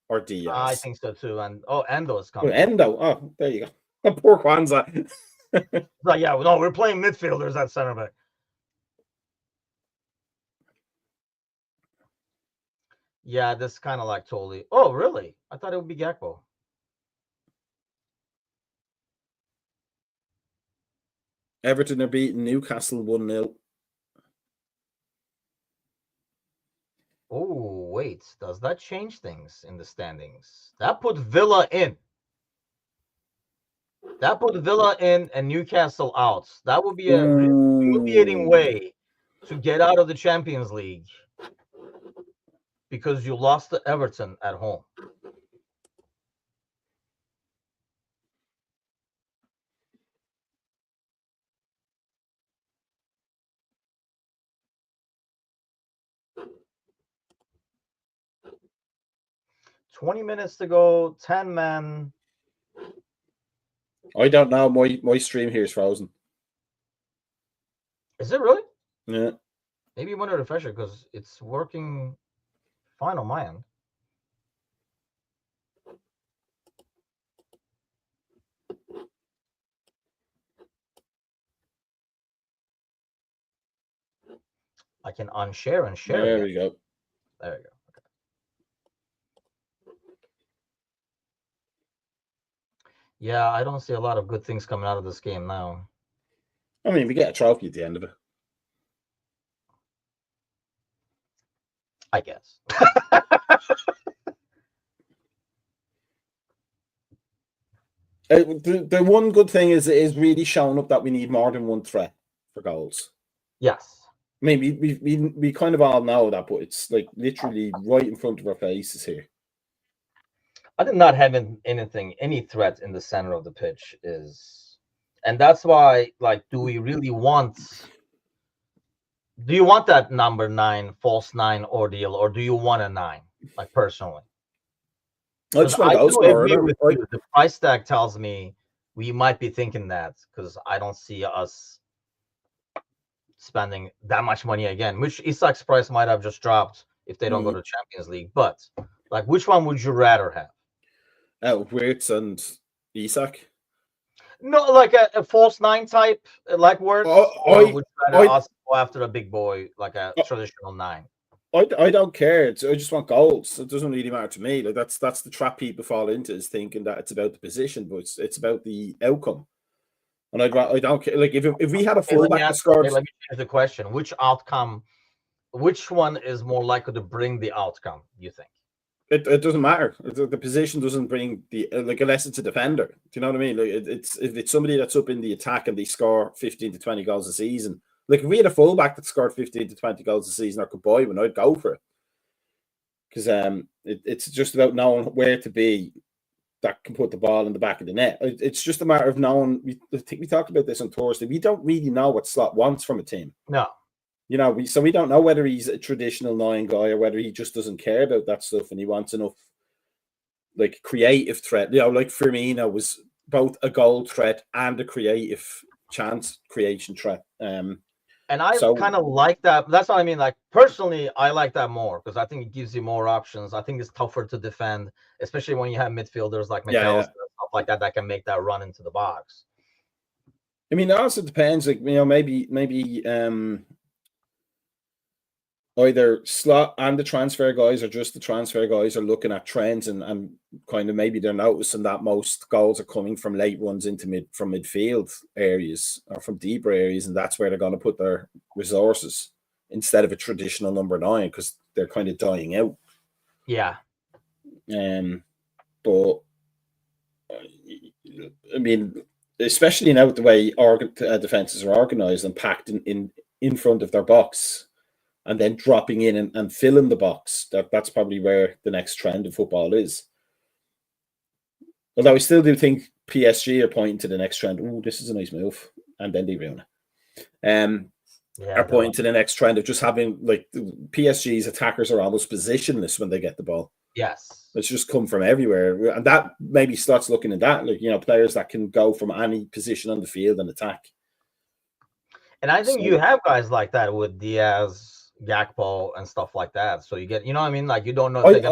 or Diaz. I think so too. And Endo's coming. Endo. Oh, there you go. Poor Kwanzaa. Like, yeah, no, we're playing midfielders at center back. Yeah, this kind of like totally. Oh, really? I thought it would be Gakpo. Everton are beating Newcastle 1-0. Oh, wait. Does that change things in the standings? That put Villa in. That put Villa in and Newcastle out. That would be a humiliating way to get out of the Champions League because you lost to Everton at home. $20 minutes to go, 10 men. I don't know. My stream here is frozen. Is it really? Yeah. Maybe you want to refresh it because it's working fine on my end. I can unshare and share. There we go. There we go. Okay. Yeah, I don't see a lot of good things coming out of this game now. I mean, we get a trophy at the end of it. I guess. The one good thing is it is really showing up that we need more than one threat for goals. Yes. I mean, we kind of all know that, but it's like literally right in front of our faces here. I did not have any threat in the center of the pitch and that's why, like, do you want that number 9, false 9 ordeal, or do you want a 9, like, personally? I just want to go score. The price tag tells me we might be thinking that because I don't see us spending that much money again, which Isak's price might have just dropped if they don't go to Champions League. But, like, which one would you rather have? Wirtz and Isak? No, like a false 9 type, like Wirtz, or would you rather us go after a big boy, like a traditional 9? I don't care. I just want goals. It doesn't really matter to me. Like that's the trap people fall into, is thinking that it's about the position, but it's about the outcome. And I don't care. Like if we had a fullback that scored. Let me change the question. Which one is more likely to bring the outcome, you think? It doesn't matter. The position doesn't bring the unless it's a defender. Do you know what I mean? Like if it's somebody that's up in the attack and they score 15 to 20 goals a season. Like if we had a fullback that scored 15 to 20 goals a season or could buy one, I'd go for it. Because it's just about knowing where to be that can put the ball in the back of the net. It's just a matter of knowing. I think we talked about this on Thursday. We don't really know what Slot wants from a team. No. You know, we don't know whether he's a traditional 9 guy or whether he just doesn't care about that stuff and he wants enough like creative threat. You know, like Firmino was both a goal threat and a creative chance creation threat. And I kind of like that. That's what I mean. Like, personally, I like that more because I think it gives you more options. I think it's tougher to defend, especially when you have midfielders like McAllister and stuff like that can make that run into the box. I mean, it also depends. Like, you know, maybe either Slot and the transfer guys, or just the transfer guys, are looking at trends and kind of maybe they're noticing that most goals are coming from late runs into midfield areas or from deeper areas, and that's where they're going to put their resources instead of a traditional number 9 because they're kind of dying out. Yeah. But I mean, especially now with the way defenses are organized and packed in front of their box, and then dropping in and filling the box. That's probably where the next trend of football is. Although I still do think PSG are pointing to the next trend. Oh, this is a nice move. And then they ruin it. Are pointing to the next trend of just having, like, PSG's attackers are almost positionless when they get the ball. Yes. It's just come from everywhere. And that maybe starts looking at that, like, players that can go from any position on the field and attack. And I think you have guys like that with Diaz, Gakpo, and stuff like that. So you get, you know what I mean? Like, you don't know if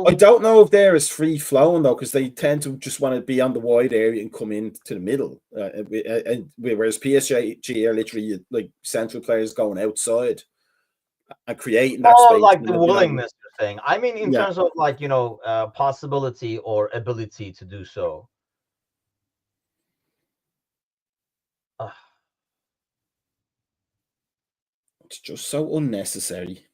I don't know if they're as free flowing though, because they tend to just want to be on the wide area and come into the middle. Whereas PSG are literally like central players going outside and creating that space. Like the willingness thing. I mean, in terms of like, possibility or ability to do so. It's just so unnecessary.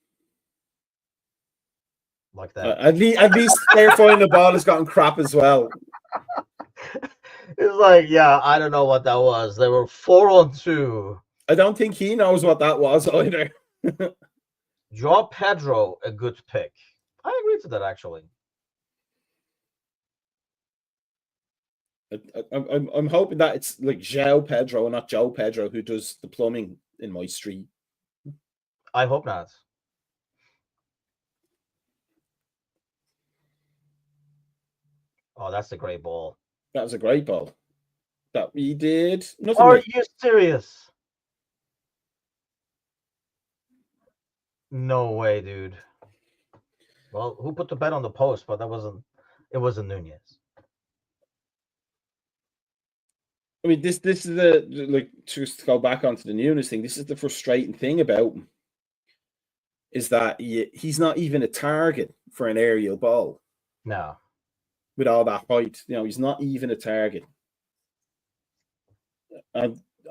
Like that. At least clarifying the ball has gotten crap as well. It's like, I don't know what that was. They were 4-on-2. I don't think he knows what that was either. Joao Pedro, a good pick. I agree to that, actually. I'm hoping that it's like Joao Pedro and not Joe Pedro who does the plumbing in my street. I hope not. Oh, that's a great ball. That was a great ball. That we did nothing. Are you serious? No way, dude. Well, who put the bet on the post? But it wasn't Nunez. I mean, this is just to go back onto the Nunez thing. This is the frustrating thing about him, is that he's not even a target for an aerial ball. No. With all that height, he's not even a target.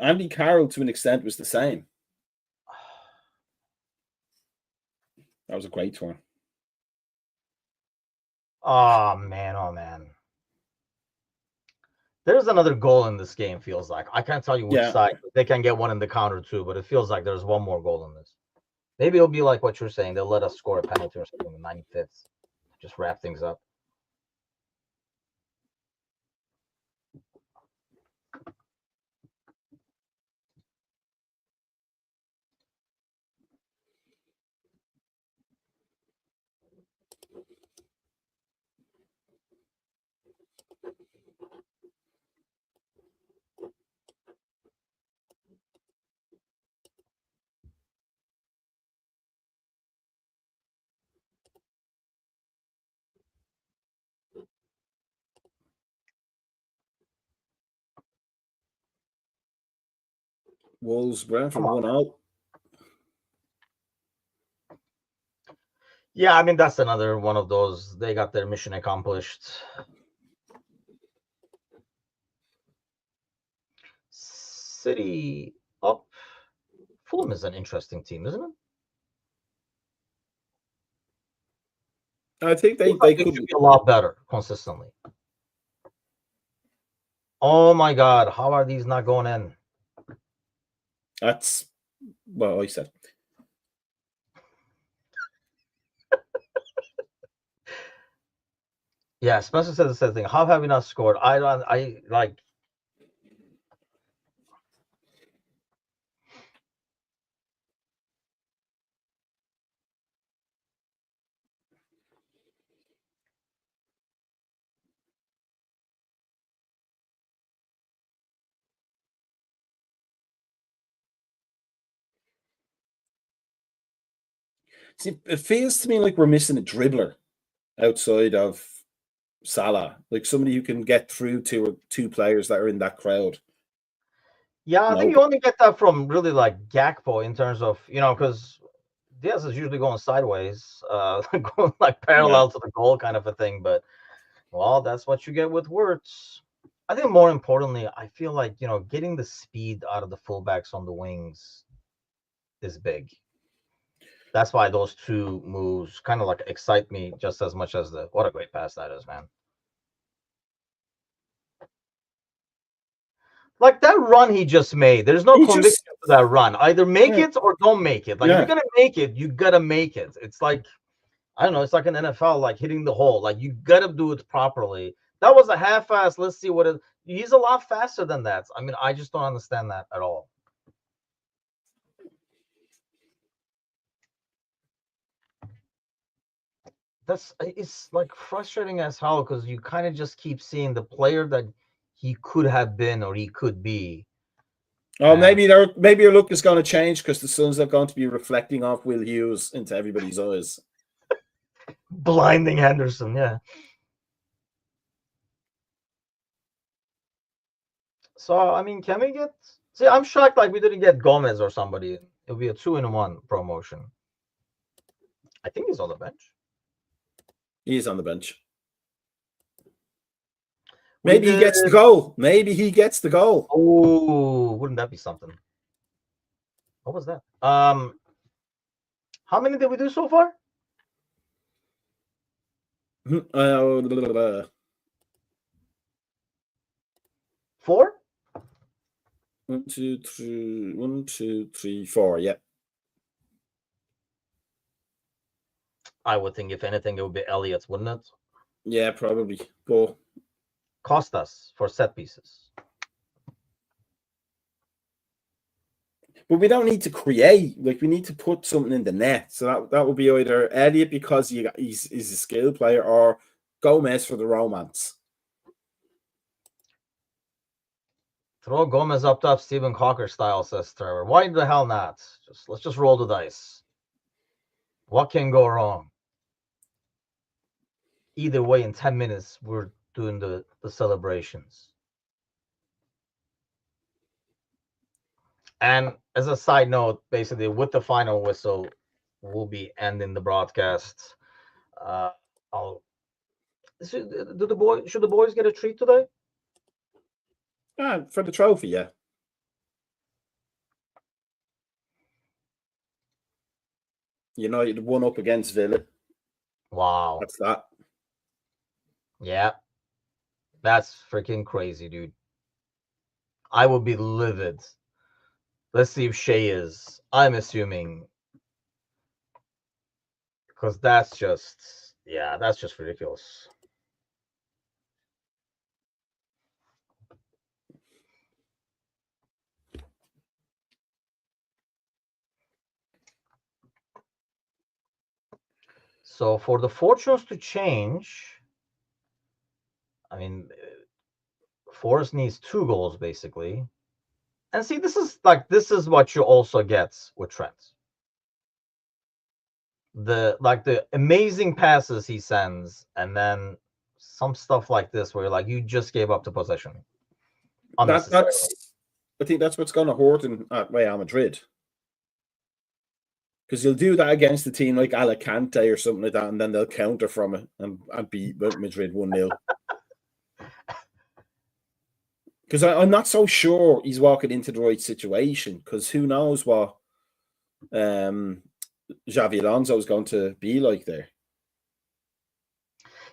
Andy Carroll, to an extent, was the same. That was a great turn. Oh, man. There's another goal in this game, feels like. I can't tell you which side. They can get one in the counter, too, but it feels like there's one more goal in this. Maybe it'll be like what you're saying. They'll let us score a penalty or something in the 95th. Just wrap things up. Wolves, Brentford 1-0. Yeah, I mean, that's another one of those. They got their mission accomplished. City up. Fulham is an interesting team, isn't it? I think they could be a lot better consistently. Oh my God, how are these not going in? That's what I said. Yeah, Spencer said the same thing. How have we not scored? I like. See, it feels to me like we're missing a dribbler outside of Salah, like somebody who can get through to two players that are in that crowd. Yeah, I think you only get that from really like Gakpo in terms of, because Diaz is usually going sideways, going like parallel to the goal kind of a thing. But well, that's what you get with words. I think more importantly, I feel like getting the speed out of the fullbacks on the wings is big. That's why those two moves kind of like excite me just as much as what a great pass that is, man. Like that run he just made, there's no conviction to that run. Either make it or don't make it. Like if you're gonna make it, you gotta make it. It's like, I don't know, it's like an NFL, like hitting the hole. Like you gotta do it properly. That was a half-ass. Let's see what it. He's a lot faster than that. I mean, I just don't understand that at all. It's like frustrating as hell because you kind of just keep seeing the player that he could have been or he could be. Oh, maybe your look is going to change because the Suns are going to be reflecting off Will Hughes into everybody's eyes. Blinding Henderson, yeah. So I mean, can we get? See, I'm shocked. Like we didn't get Gomez or somebody. It'll be a 2-in-1 promotion. I think he's on the bench. He is on the bench. Maybe he gets the goal. Maybe he gets the goal. Oh, wouldn't that be something? What was that? How many did we do so far? 4? 1, 2, 3. 1, 2, 3, 4. Yeah. I would think if anything, it would be Elliott, wouldn't it? Yeah, probably. Go. Cost us for set pieces. But we don't need to create. Like we need to put something in the net. So that would be either Elliott because he's a skill player, or Gomez for the romance. Throw Gomez up top, Stephen Cocker style, says Trevor. Why the hell not? Let's just roll the dice. What can go wrong? Either way, in 10 minutes, we're doing the celebrations. And as a side note, basically, with the final whistle, we'll be ending the broadcast. Should the boys get a treat today? For the trophy, yeah. United won up against Villa. Wow. That's that. Yeah. That's freaking crazy, dude. I would be livid. Let's see if Shea is. I'm assuming. Because that's just ridiculous. So for the fortunes to change, I mean, Forest needs 2 goals basically. And see, this is what you also get with Trent. The amazing passes he sends, and then some stuff like this where you just gave up the possession. I think that's what's going to hurt him at Real Madrid. Because you'll do that against a team like Alicante or something like that, and then they'll counter from it and beat Madrid 1-0. Because I'm not so sure he's walking into the right situation. Because who knows what Xavi Alonso is going to be like there.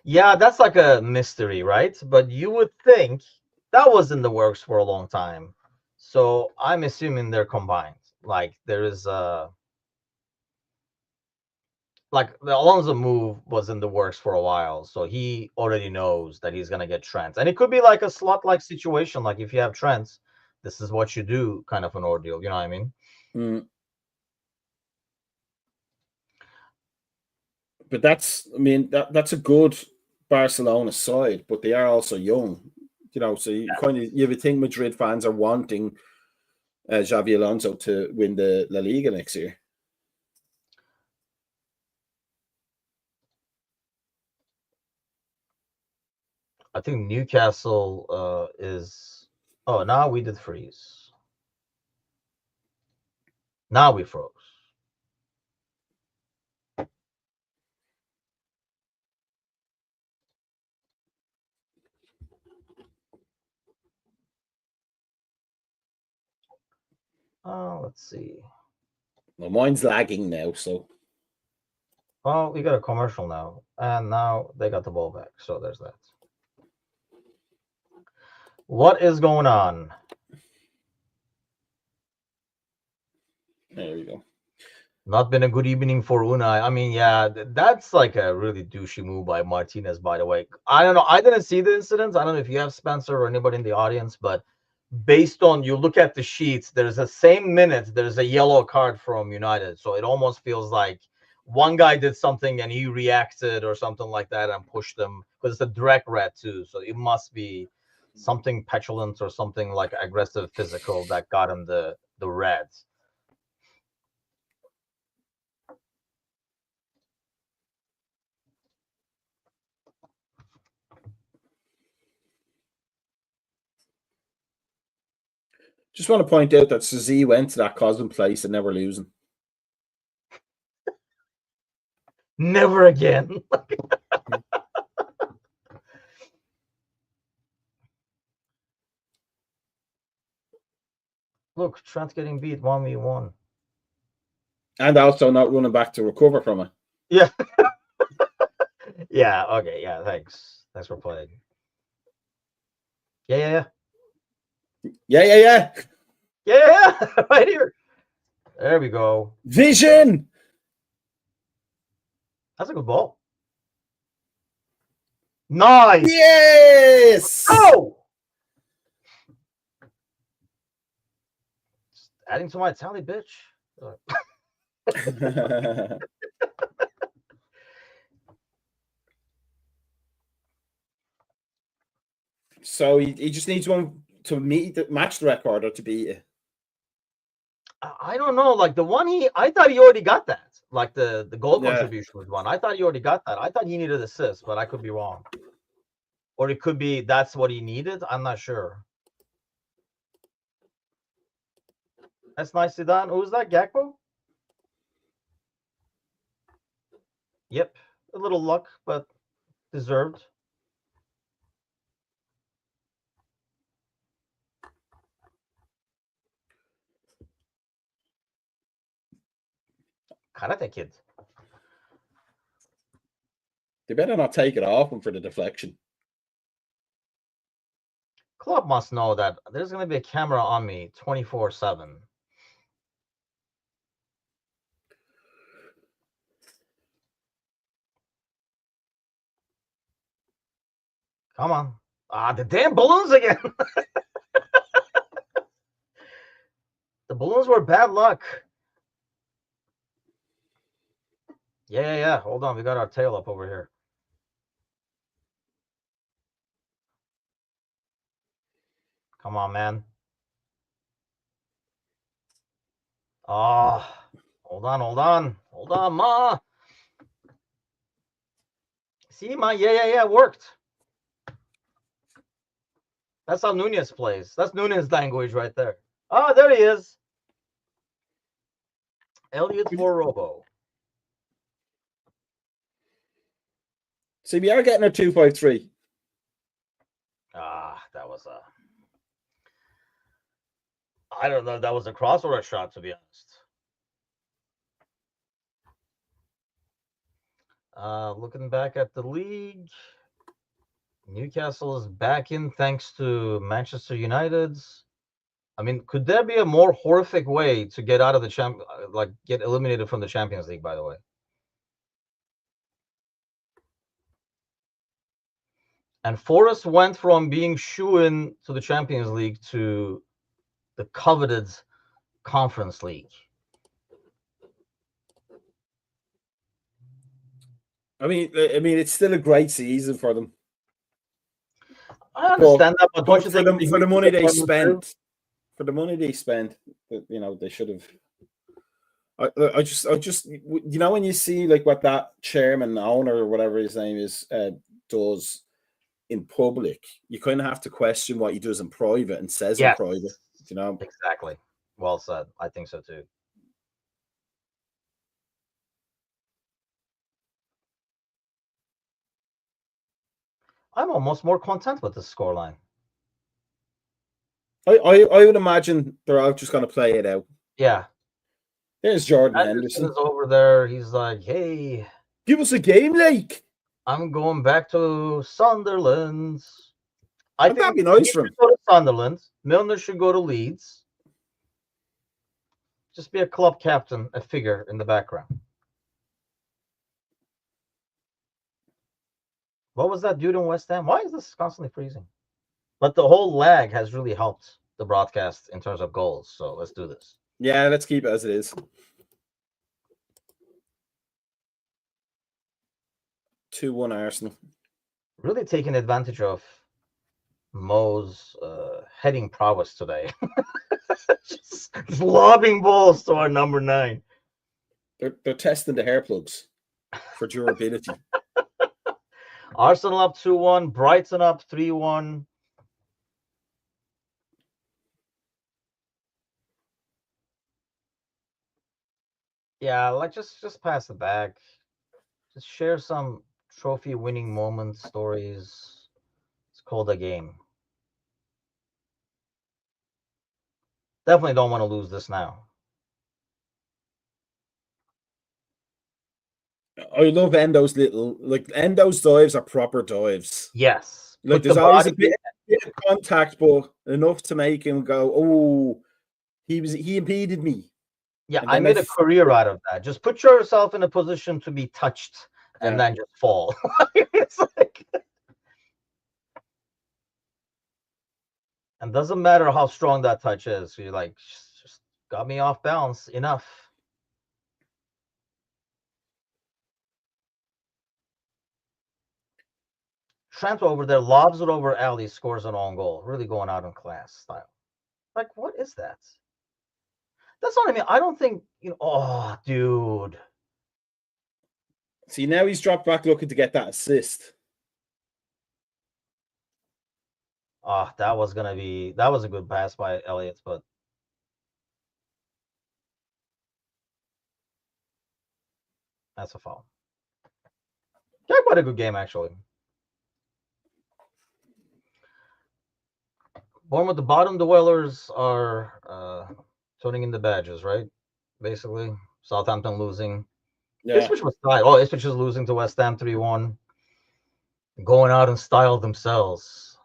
Yeah, that's like a mystery, right? But you would think that was in the works for a long time. So I'm assuming they're combined. Like there is like the Alonso move was in the works for a while, so he already knows that he's gonna get Trent, and it could be like a slot-like situation. Like if you have Trent, this is what you do, kind of an ordeal. You know what I mean? But that's a good Barcelona side, but they are also young. So you would think Madrid fans are wanting Xavi Alonso to win the La Liga next year. I think Newcastle is. Oh, now we did freeze. Now we froze. Let's see. Well, mine's lagging now, so Well, we got a commercial now, and now they got the ball back. So there's that. What is going on? there we go. Not been a good evening for Unai. I mean, yeah, that's like a really douchey move by Martinez, by the way. I don't know. I didn't see the incidents. I don't know if you have, Spencer, or anybody in the audience, but based on you look at the sheets, there's the same minute, there's a yellow card from United. So it almost feels like one guy did something and he reacted or something like that and pushed him, because it's a direct red too. So it must be something petulant or something like aggressive physical that got him the red. Just want to point out that Suzy went to that Cosman place and never losing. Never again. Look, Trent getting beat 1v1. And also not running back to recover from it. Yeah. Yeah, okay, yeah, thanks. Thanks for playing. Yeah. Yeah. Yeah, right here. There we go. Vision! That's a good ball. Nice. Yes! Oh! Just adding to my tally, bitch. So he just needs one to match the record or to beat it. I don't know. Like the one I thought he already got that. Like the goal contribution was one. I thought he already got that. I thought he needed assists, but I could be wrong. Or it could be that's what he needed. I'm not sure. That's nicely done. Who's that? Gakpo? Yep. A little luck, but deserved. Karate Kid. They better not take it off him for the deflection. Club must know that there's going to be a camera on me 24/7. Come on. The damn balloons again. The balloons were bad luck. Yeah. Hold on. We got our tail up over here. Come on, man. Oh, hold on, Ma. See, Ma? Yeah, it worked. That's how Nunez plays. That's Nunez language right there. Oh, there he is. Elliot for Robo. So we are getting a 2.3. That was a... I don't know if that was a cross or a shot, to be honest. Looking back at the league, Newcastle is back in thanks to Manchester United's. I mean, could there be a more horrific way to get out of the get eliminated from the Champions League, by the way? And Forest went from being shoo-in to the Champions League to the coveted Conference League. I mean, it's still a great season for them. I understand that, but don't you think for the money they spent, they should have. I just, when you see like what that chairman, owner, or whatever his name is, does in public, you kind of have to question what he does in private and says in private. Exactly. Well said. I think so too. I'm almost more content with this scoreline. I would imagine they're out just going to play it out. Yeah. There's Jordan Anderson Henderson. is over there. He's like, hey, Give us a game, like. I'm going back to Sunderland. I Wouldn't that think be nice he for him? should go to Sunderland. Milner should go to Leeds. Just be a club captain, a figure in the background. What was that dude in West Ham? Why is this constantly freezing? But the whole lag has really helped the broadcast in terms of goals. So let's do this. Yeah, let's keep it as it is. 2-1 Arsenal. Really taking advantage of Mo's heading prowess today. just lobbing balls to our number 9. They're testing the hair plugs for durability. Arsenal up 2-1, Brighton up 3-1. Yeah, like just pass it back. Just share some trophy winning moments, stories. It's called a game. Definitely don't want to lose this now. I love Endo's Endo's dives are proper dives. Yes. Like there's always a bit of contact, but enough to make him go, oh, he impeded me. Yeah, I made a career out of that. Just put yourself in a position to be touched and then just fall. It's like, and doesn't matter how strong that touch is. You're like, just got me off balance. Enough. Trent over there lobs it over Ali, scores an own goal. Really going out in class style. Like, what is that? That's what I mean. I don't think, oh, dude. See, now he's dropped back looking to get that assist. Oh, that was a good pass by Elliott, but that's a foul. Yeah, quite a good game, actually. Bournemouth, the bottom dwellers are turning in the badges, right? Basically, Southampton losing. Yeah. Ipswich was tied. Oh, Ipswich is losing to West Ham 3-1. Going out in style themselves.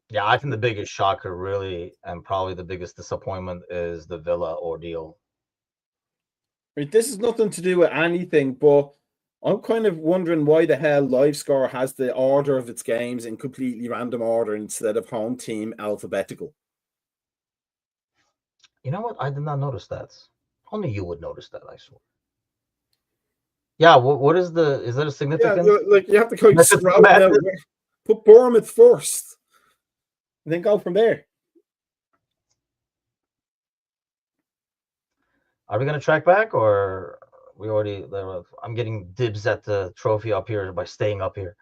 Yeah, I think the biggest shocker, really, and probably the biggest disappointment is the Villa ordeal. This is nothing to do with anything, but I'm kind of wondering why the hell LiveScore has the order of its games in completely random order instead of home team alphabetical. You know what? I did not notice that. Only you would notice that, I swear. Yeah, what is there a significance? Yeah, like you have to go sprout out. Put Bournemouth first, and then go from there. Are we going to track back, or we already? I'm getting dibs at the trophy up here by staying up here.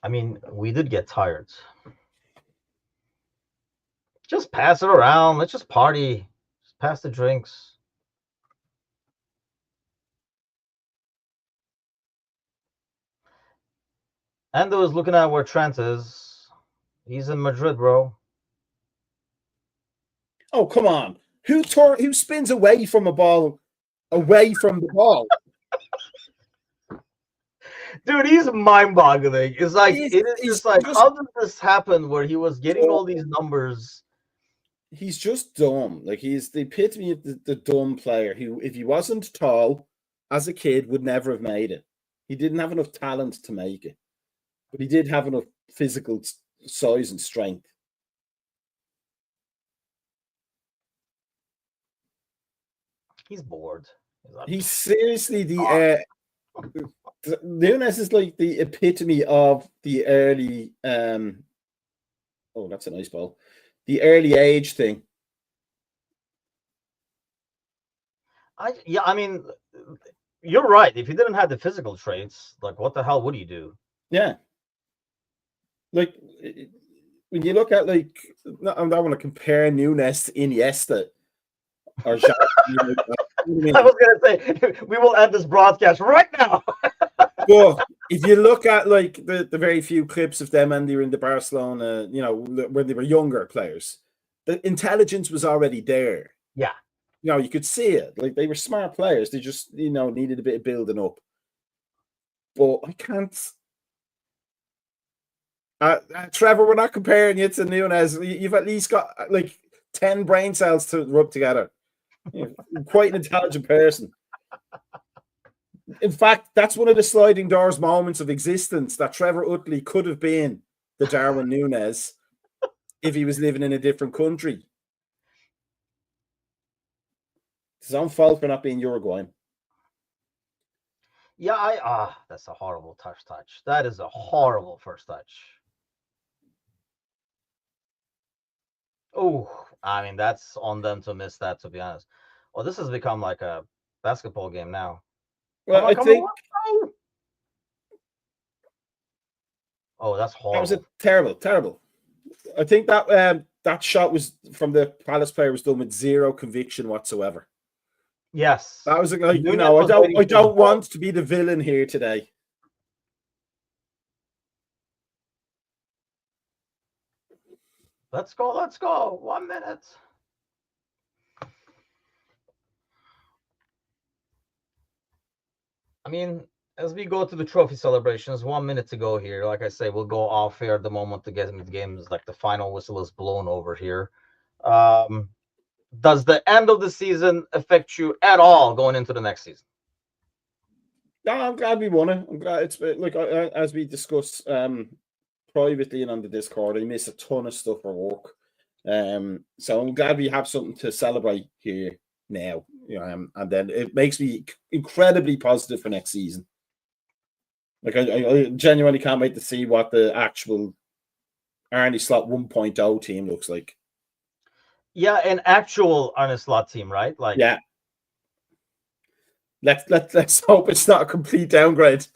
I mean, we did get tired. Just pass it around. Let's just party. Just pass the drinks. Endo is looking at where Trent is. He's in Madrid, bro. Oh, come on. Who spins away from a ball? Away from the ball. Dude, he's mind-boggling. It's like how did this happen where he was getting all these numbers? He's just dumb. Like he's the epitome of the dumb player who, if he wasn't tall as a kid, would never have made it. He didn't have enough talent to make it, but he did have enough physical size and strength. He's bored. He's seriously Nunes is like the epitome of the early oh, that's a nice ball. The early age thing. I mean, you're right. If he didn't have the physical traits, like what the hell would he do? Yeah. Like when you look at I don't want to compare Nunes to Iniesta or Jacques, I was gonna say we will end this broadcast right now. But if you look at like the very few clips of them and they were in the Barcelona, you know, when they were younger players, the intelligence was already there. Yeah. You know, you could see it. Like they were smart players. They just, you know, needed a bit of building up. But I can't. Trevor, we're not comparing you to Nunes. You've at least got like 10 brain cells to rub together. You're quite an intelligent person. In fact, that's one of the sliding doors moments of existence that Trevor Utley could have been the Darwin Nunes if he was living in a different country. It's his own fault for not being Uruguayan. Yeah, that's a horrible touch. That is a horrible first touch. Oh, I mean, that's on them to miss that, to be honest. Well, this has become like a basketball game now. Well, I think oh, that's horrible. That was a terrible. I think that that shot was from the Palace player was done with zero conviction whatsoever. Yes, that was like, you know, I don't want to be the villain here today. Let's go. 1 minute. I mean, as we go to the trophy celebrations, 1 minute to go here. Like I say, we'll go off air the moment the game is like the final whistle is blown over here. Does the end of the season affect you at all going into the next season? No, I'm glad we won it. I'm glad it's like as we discussed privately and on the Discord, I miss a ton of stuff for work. So I'm glad we have something to celebrate here now. And then it makes me incredibly positive for next season. Like I genuinely can't wait to see what the actual Arne Slot 1.0 team looks like. Yeah, an actual Arne Slot team, right? Like, yeah. Let's hope it's not a complete downgrade.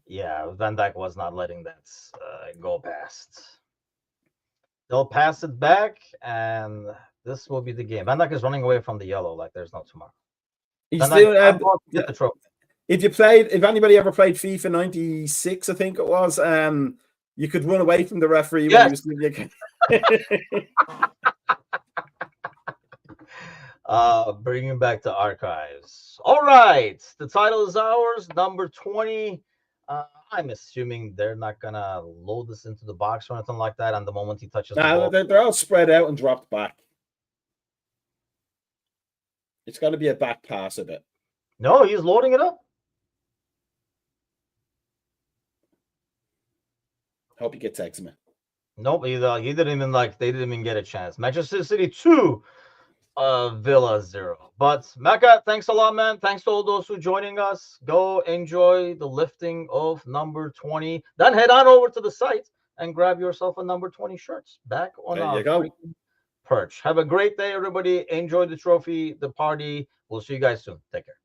Yeah, Van Dijk was not letting that go past. They'll pass it back, and this will be the game. Van Dijk is running away from the yellow like there's no tomorrow. He's still get the trophy. If anybody ever played FIFA 96, I think it was, you could run away from the referee when he was doing bringing back to archives. All right, the title is ours, number 20. I'm assuming they're not gonna load this into the box or anything like that. And the moment he touches the ball, they're all spread out and dropped back. It's got to be a back pass a bit. No, he's loading it up. Hope he gets eczema. Nope, he didn't even they didn't even get a chance. Manchester City 2, Villa 0. But Mecca, thanks a lot, man. Thanks to all those who are joining us. Go enjoy the lifting of number 20. Then head on over to the site and grab yourself a number 20 shirts back on our perch. Have a great day, everybody. Enjoy the trophy, the party. We'll see you guys soon. Take care.